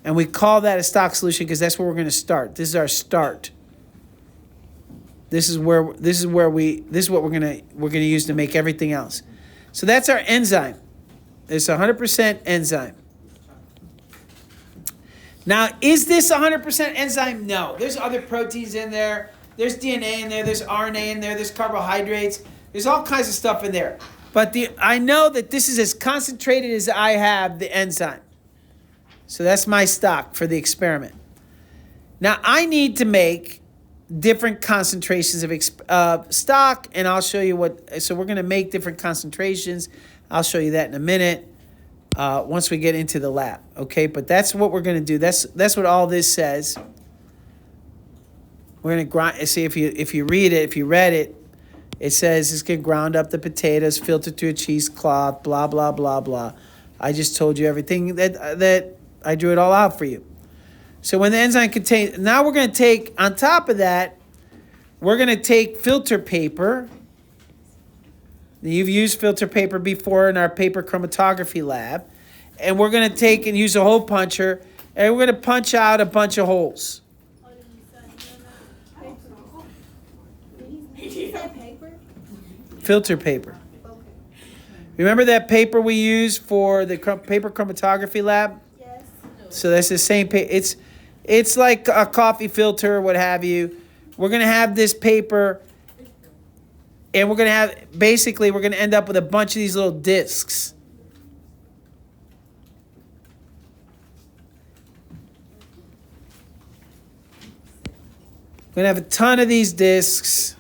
And we call that a stock solution because that's where we're going to start. This is our start. This is what we're going to use to make everything else. So that's our enzyme. It's 100% enzyme. Now, is this 100% enzyme? No. There's other proteins in there. There's DNA in there. There's RNA in there. There's carbohydrates. There's all kinds of stuff in there. But I know that this is as concentrated as I have the enzyme. So that's my stock for the experiment. Now, I need to make different concentrations of stock, and I'll show you so we're going to make different concentrations. I'll show you that in a minute once we get into the lab, okay? But that's what we're going to do. That's what all this says. We're going to grind. See, if you read it, it says it's going to ground up the potatoes, filter through a cheesecloth, blah, blah, blah, blah. I just told you everything that I drew it all out for you. So when the enzyme contains, now we're going to take, on top of that, we're going to take filter paper. You've used filter paper before in our paper chromatography lab. And we're going to take and use a hole puncher, and we're going to punch out a bunch of holes. Did you say paper? Filter paper. Okay. Remember that paper we used for the paper chromatography lab? Yes. So that's the same paper. It's like a coffee filter or what have you. We're going to have this paper, and we're going to end up with a bunch of these little discs. Gonna have a ton of these discs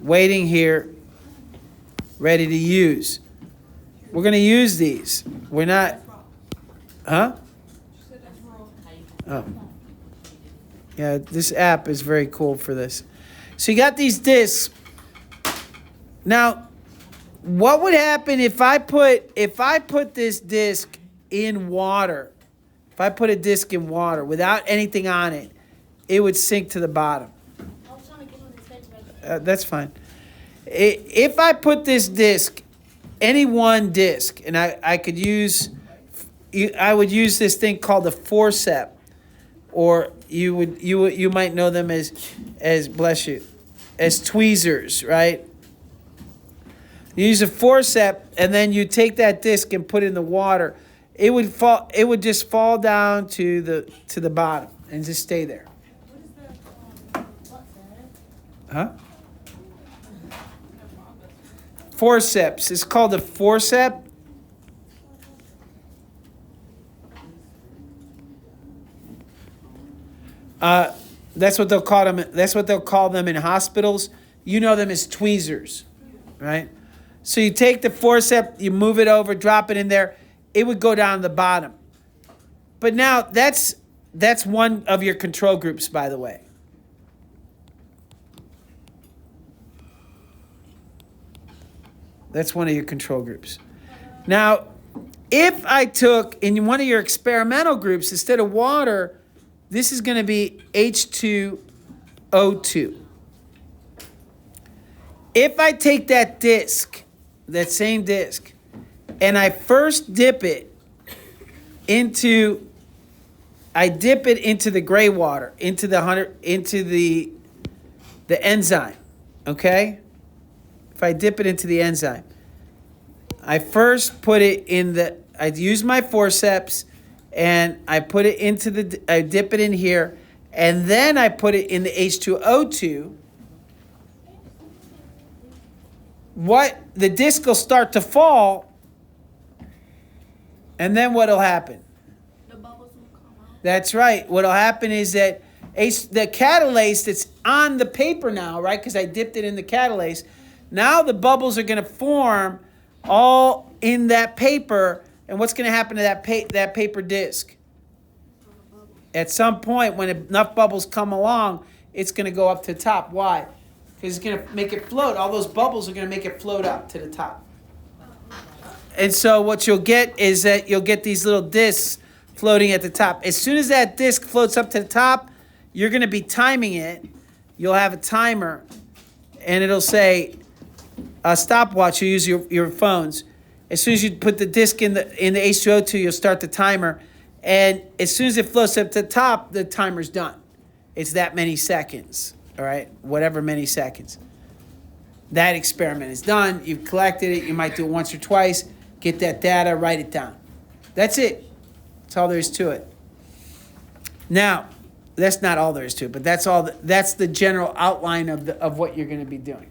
waiting here, ready to use. We're gonna use these. We're not, huh? She said that's wrong. Oh. Yeah, this app is very cool for this. So you got these discs. Now, what would happen if I put this disc in water? If I put a disc in water without anything on it, it would sink to the bottom. I was trying to get on his face right That's fine. If I put this disc, any one disc, and I could use, I would use this thing called a forceps, or you might know them as bless you, as tweezers, right? You use a forceps, and then you take that disc and put it in the water. It would fall. It would just fall down to the bottom and just stay there. Huh? Forceps. It's called a forceps. That's what they'll call them. That's what they'll call them in hospitals. You know them as tweezers, right? So you take the forceps, you move it over, drop it in there. It would go down to the bottom. But now that's one of your control groups, by the way. That's one of your control groups. Now, if I took in one of your experimental groups, instead of water, this is going to be H2O2. If I take that disc, that same disc, and I first dip it into the gray water, into the enzyme, okay? If I dip it into the enzyme, I first put it I use my forceps and I put it I dip it in here, and then I put it in the H2O2. The disc will start to fall, and then what'll happen? The bubbles will come out. That's right. What'll happen is that the catalase that's on the paper now, right? Because I dipped it in the catalase. Now the bubbles are going to form all in that paper, and what's going to happen to that paper disc? At some point, when enough bubbles come along, it's going to go up to the top. Why? Because it's going to make it float. All those bubbles are going to make it float up to the top. And so what you'll get is that you'll get these little discs floating at the top. As soon as that disc floats up to the top, you're going to be timing it. You'll have a timer, and it'll say a stopwatch. You use your phones. As soon as you put the disc in the H2O2, you'll start the timer. And as soon as it floats up to the top, the timer's done. It's that many seconds, all right? Whatever many seconds. That experiment is done. You've collected it. You might do it once or twice. Get that data, write it down. That's it. That's all there is to it. Now, that's not all there is to it, but that's all. That's the general outline of what you're going to be doing.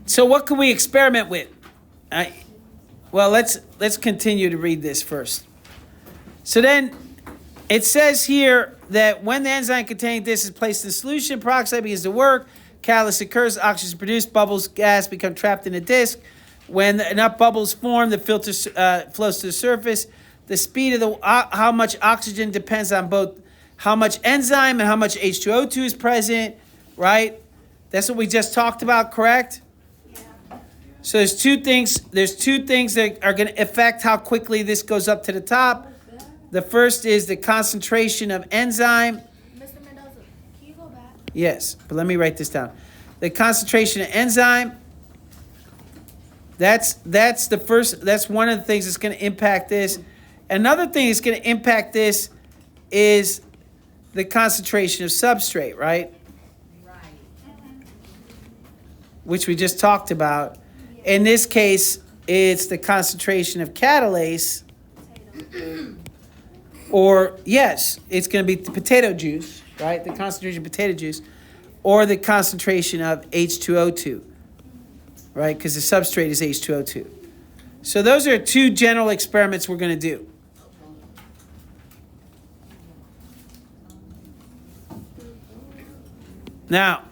So what can we experiment with? Well, let's continue to read this first. So then it says here that when the enzyme containing this is placed in solution, peroxide begins to work, catalysis occurs, oxygen is produced, bubbles, gas become trapped in the disc. When enough bubbles form, the filter flows to the surface. The speed of how much oxygen depends on both how much enzyme and how much H2O2 is present, right? That's what we just talked about, correct? So there's two things that are going to affect how quickly this goes up to the top. The first is the concentration of enzyme. Mr. Mendoza, can you go back? Yes, but let me write this down. The concentration of enzyme. That's the first. That's one of the things that's going to impact this. Another thing that's going to impact this is the concentration of substrate, right? Right. Which we just talked about. In this case, it's the concentration of catalase. Or, yes, it's going to be the potato juice, right? The concentration of potato juice. Or the concentration of H2O2, right? Because the substrate is H2O2. So those are two general experiments we're going to do. Now,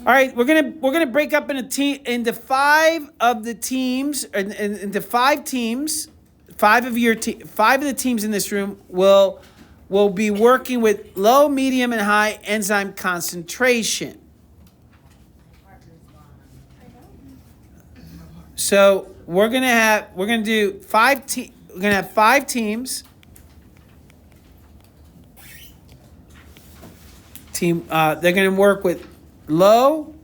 all right, we're gonna break up into five of the teams, into 5 teams. Five of the teams in this room will be working with low, medium, and high enzyme concentration. So we're gonna have 5 teams. They're gonna work with low,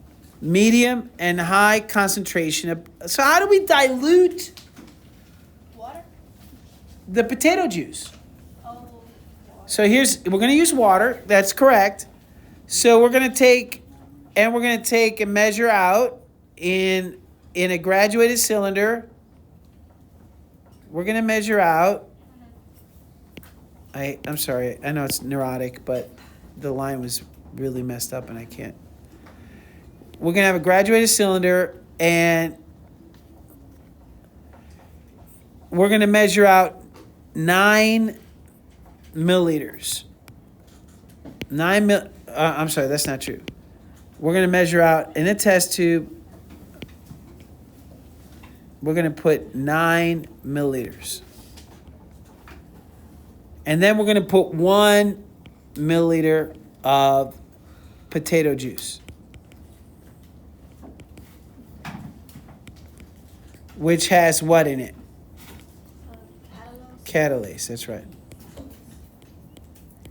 medium, and high concentration. So how do we dilute Water? the potato juice? Oh, So we're going to use water. That's correct. So we're going to take and measure out in a graduated cylinder. We're going to measure out. I'm sorry. I know it's neurotic, but the line was really messed up and I can't. We're going to have a graduated cylinder and we're going to measure out 9 milliliters. I'm sorry, that's not true. We're going to measure out in a test tube. We're going to put 9 milliliters. And then we're going to put 1 milliliter of potato juice, which has what in it? Catalase, that's right.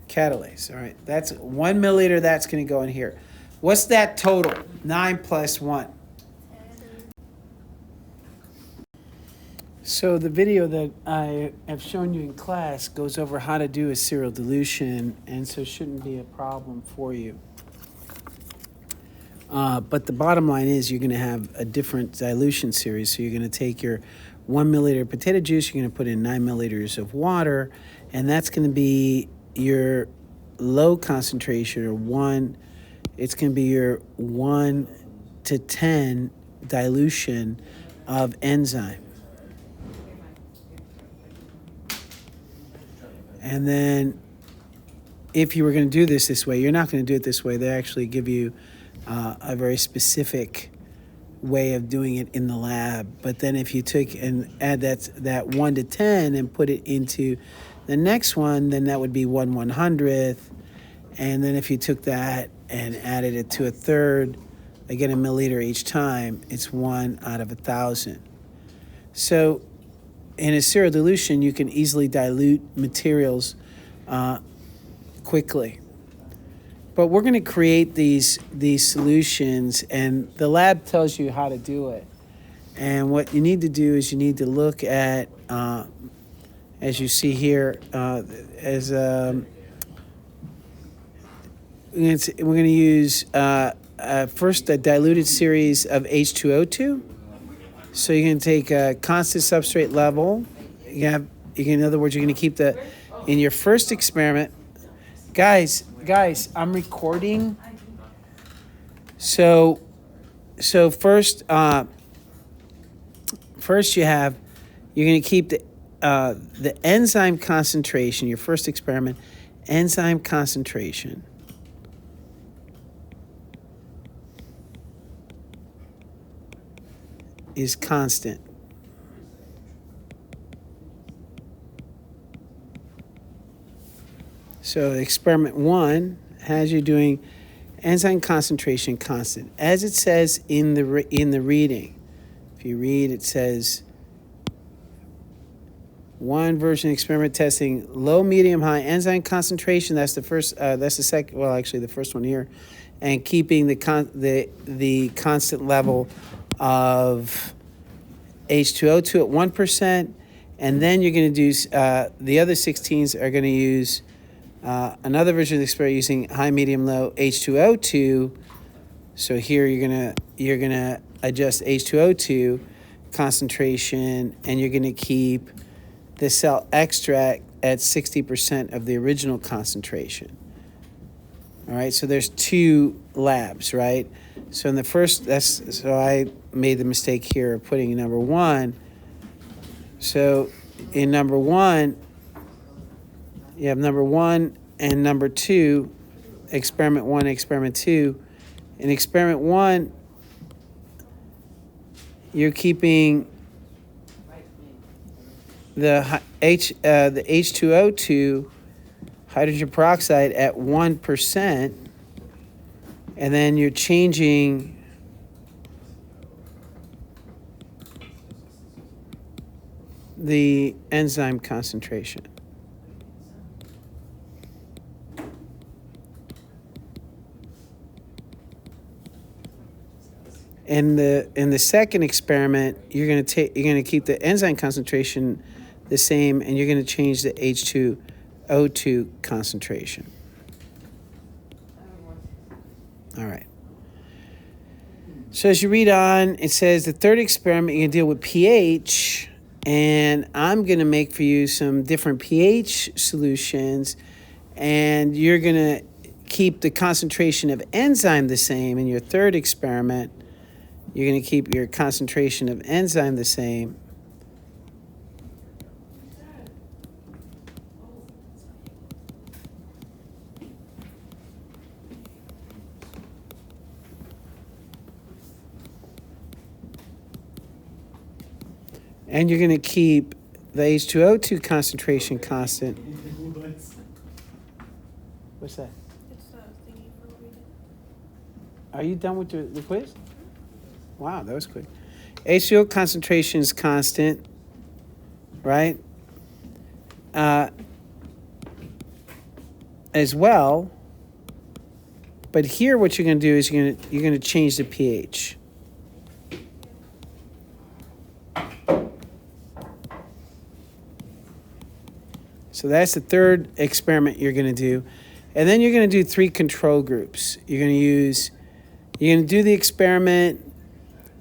Catalase, all right. That's 1 milliliter, that's going to go in here. What's that total? 9 plus 1. So the video that I have shown you in class goes over how to do a serial dilution, and so it shouldn't be a problem for you. But the bottom line is you're going to have a different dilution series. So you're going to take your 1 milliliter of potato juice, you're going to put in 9 milliliters of water, and that's going to be your low concentration, or 1. It's going to be your 1 to 10 dilution of enzyme. And then if you were going to do this way, you're not going to do it this way. They actually give you a very specific way of doing it in the lab. But then if you took and add that 1 to 10 and put it into the next one, then that would be 1/100th. And then if you took that and added it to a third, again, a milliliter each time, it's 1 out of 1,000. So in a serial dilution, you can easily dilute materials quickly. But we're going to create these solutions, and the lab tells you how to do it. And what you need to do is you need to look at, as you see here, we're going to use first a diluted series of H2O2. So you're going to take a constant substrate level. In other words, you're going to keep in your first experiment. Guys, I'm recording. So first you're going to keep the enzyme concentration, your first experiment, enzyme concentration is constant. So experiment 1 has you doing enzyme concentration constant, as it says in the reading. If you read, it says 1 version experiment testing low, medium, high enzyme concentration. That's the first. That's the second. Well, actually, the first one here, and keeping the constant level of H2O2 at 1%, and then you're going to do the other 16s are going to use another version of the experiment using high, medium, low H2O2. So here you're gonna adjust H2O2 concentration, and you're going to keep the cell extract at 60% of the original concentration. All right, so there's 2 labs, right? So in the first, so I made the mistake here of putting number 1. So in number 1, you have number 1 and number 2, experiment 1, experiment 2. In experiment 1, you're keeping the H2O2 hydrogen peroxide at 1%, and then you're changing the enzyme concentration. In the second experiment, you're going to keep the enzyme concentration the same, and you're going to change the H2O2 concentration. All right. So as you read on, it says the third experiment, you're going to deal with pH, and I'm going to make for you some different pH solutions, and you're going to keep the concentration of enzyme the same in your third experiment. You're going to keep your concentration of enzyme the same. And you're going to keep the H2O2 concentration constant. What's that? It's thingy for reading. Are you done with the quiz? Wow, that was quick. H2O concentration is constant, right? As well. But here what you're going to do is you're going to change the pH. So that's the third experiment you're going to do. And then you're going to do 3 control groups. You're going to do the experiment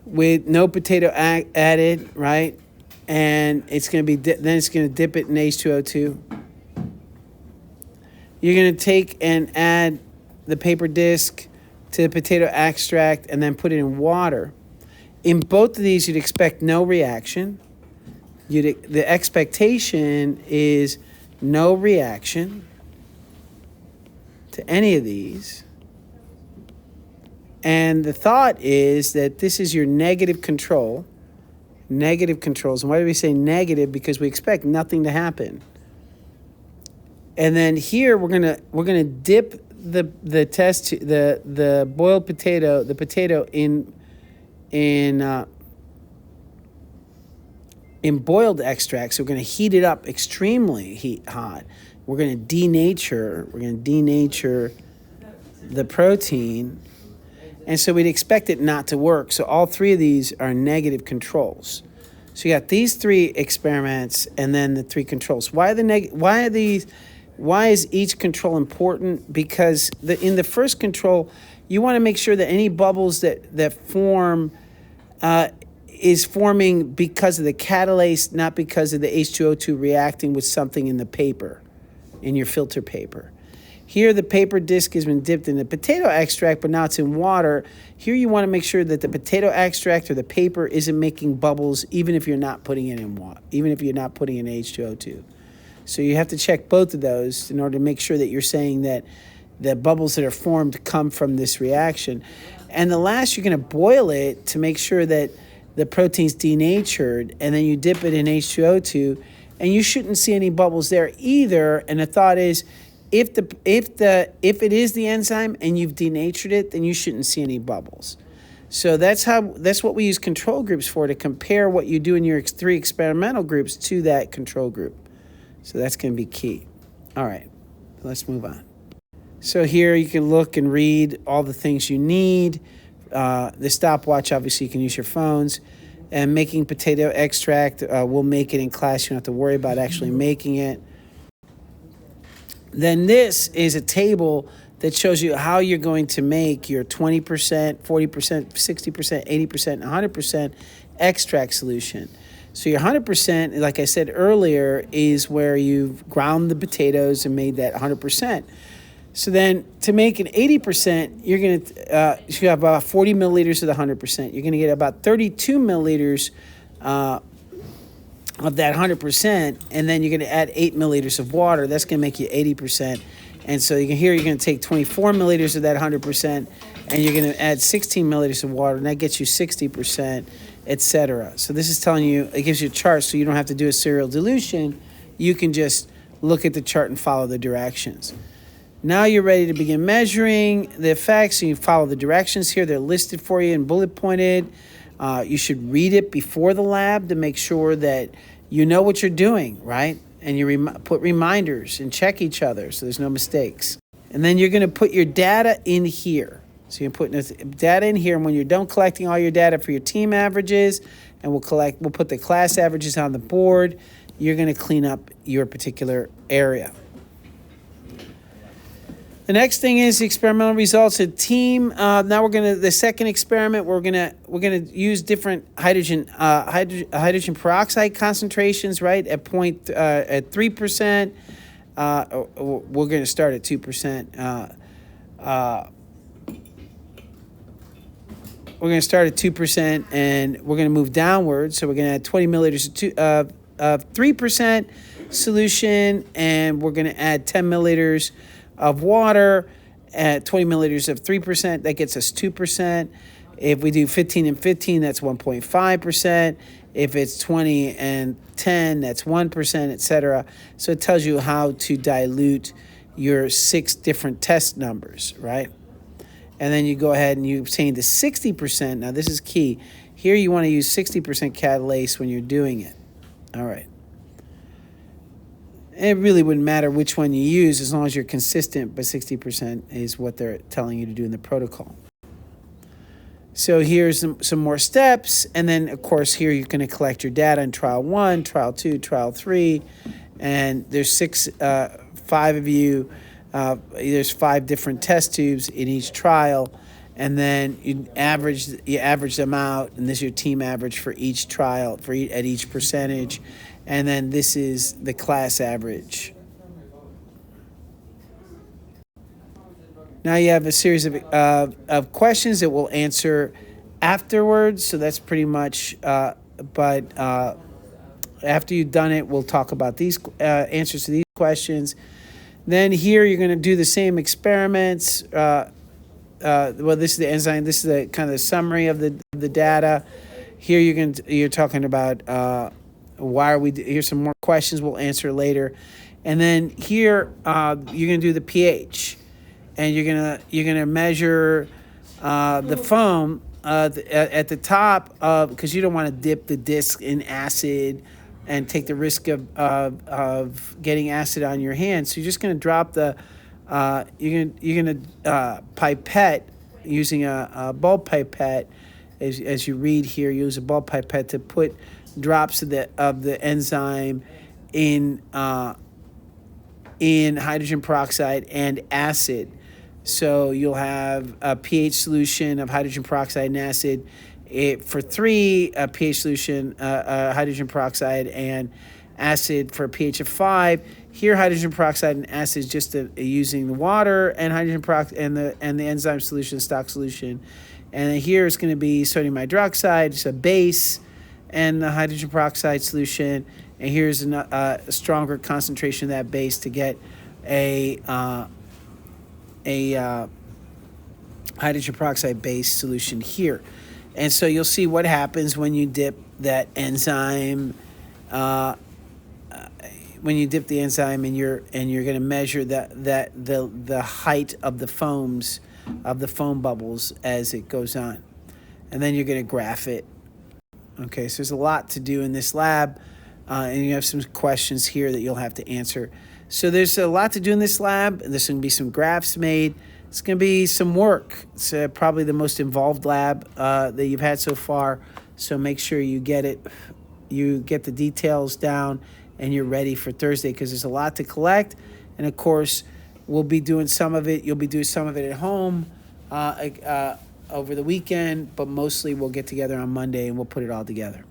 with no potato added, right? And it's going to be then it's going to dip it in H2O2. You're going to take and add the paper disc to the potato extract and then put it in water. In both of these, you'd expect no reaction. The expectation is no reaction to any of these. And the thought is that this is your negative control. Negative controls. And why do we say negative? Because we expect nothing to happen. And then here we're gonna dip the boiled potato, the potato in boiled extract. So we're going to heat it up extremely hot. We're going to denature the protein. And so we'd expect it not to work. So all 3 of these are negative controls. So you got these 3 experiments and then the 3 controls. Why is each control important? Because in the first control, you want to make sure that any bubbles that form is forming because of the catalase, not because of the H2O2 reacting with something in the paper, in your filter paper. Here, the paper disc has been dipped in the potato extract, but now it's in water. Here, you want to make sure that the potato extract or the paper isn't making bubbles, even if you're not putting it in water, even if you're not putting in H2O2. So you have to check both of those in order to make sure that you're saying that the bubbles that are formed come from this reaction. And the last, you're going to boil it to make sure that the protein's denatured, and then you dip it in H2O2, and you shouldn't see any bubbles there either. And the thought is, if it is the enzyme and you've denatured it, then you shouldn't see any bubbles. So that's what we use control groups for, to compare what you do in your 3 experimental groups to that control group. So that's going to be key. All right, let's move on. So here you can look and read all the things you need. The stopwatch, obviously, you can use your phones. And making potato extract, we'll make it in class. You don't have to worry about actually making it. Then this is a table that shows you how you're going to make your 20%, 40%, 60%, 80%, 100% extract solution. So your 100%, like I said earlier, is where you've ground the potatoes and made that 100%. So then to make an 80%, you're going to you have about 40 milliliters of the 100%. You're going to get about 32 milliliters of that 100%, and then you're going to add 8 milliliters of water. That's going to make you 80%. And so you can hear you're going to take 24 milliliters of that 100%, and you're going to add 16 milliliters of water, and that gets you 60%, etc. So this is telling you, it gives you a chart so you don't have to do a serial dilution. You can just look at the chart and follow the directions. Now you're ready to begin measuring the effects, and you follow the directions here. They're listed for you and bullet pointed. You should read it before the lab to make sure that you know what you're doing, right? And you put reminders and check each other so there's no mistakes. And then you're going to put your data in here. So you're putting this data in here, and when you're done collecting all your data for your team averages, and we'll put the class averages on the board, you're going to clean up your particular area. The next thing is experimental results. A team. Now we're gonna the second experiment. We're gonna use different hydrogen peroxide concentrations. Right at 3%. We're gonna start at 2%. We're gonna start at 2%, and we're gonna move downward. So we're gonna add 20 milliliters of 3% solution, and we're gonna add 10 milliliters of water at 20 milliliters of 3%, that gets us 2%. If we do 15 and 15, that's 1.5%. If it's 20 and 10, that's 1%, etc. So it tells you how to dilute your 6 different test numbers, right? And then you go ahead and you obtain the 60%. Now this is key. Here you want to use 60% catalase when you're doing it. All right. It really wouldn't matter which one you use as long as you're consistent, but 60% is what they're telling you to do in the protocol. So here's some more steps, and then of course here you're going to collect your data in trial 1, trial 2, trial 3, and there's 5 of you. There's 5 different test tubes in each trial, and then you average them out, and this is your team average for each trial at each percentage. And then this is the class average. Now you have a series of questions that we'll answer afterwards. So that's pretty much, but after you've done it, we'll talk about these answers to these questions. Then here you're going to do the same experiments. Well, this is the enzyme. This is the kind of the summary of the data. Here you're talking about here's some more questions we'll answer later. And then here you're going to do the pH, and you're gonna measure the foam at the top because you don't want to dip the disc in acid and take the risk of getting acid on your hand. So you're just going to drop the you're gonna pipette using a ball pipette. As you read here, use a ball pipette to put drops of the enzyme in hydrogen peroxide and acid. So you'll have a pH solution of hydrogen peroxide and acid. For 3, a pH solution, hydrogen peroxide and acid for a pH of 5. Here, hydrogen peroxide and acid is just using the water and hydrogen peroxide and the enzyme solution, stock solution. And then here it's going to be sodium hydroxide, it's a base, and the hydrogen peroxide solution. And here's a stronger concentration of that base to get a hydrogen peroxide base solution here. And so you'll see what happens when you dip that enzyme. When you dip the enzyme, and you're going to measure the height of the foams, of the foam bubbles as it goes on, and then you're going to graph it. Okay, so there's a lot to do in this lab, and you have some questions here that you'll have to answer. So there's a lot to do in this lab. There's going to be some graphs made. It's going to be some work. It's probably the most involved lab that you've had so far. So make sure you get the details down, and you're ready for Thursday because there's a lot to collect. And of course, we'll be doing some of it. You'll be doing some of it at home over the weekend, but mostly we'll get together on Monday and we'll put it all together.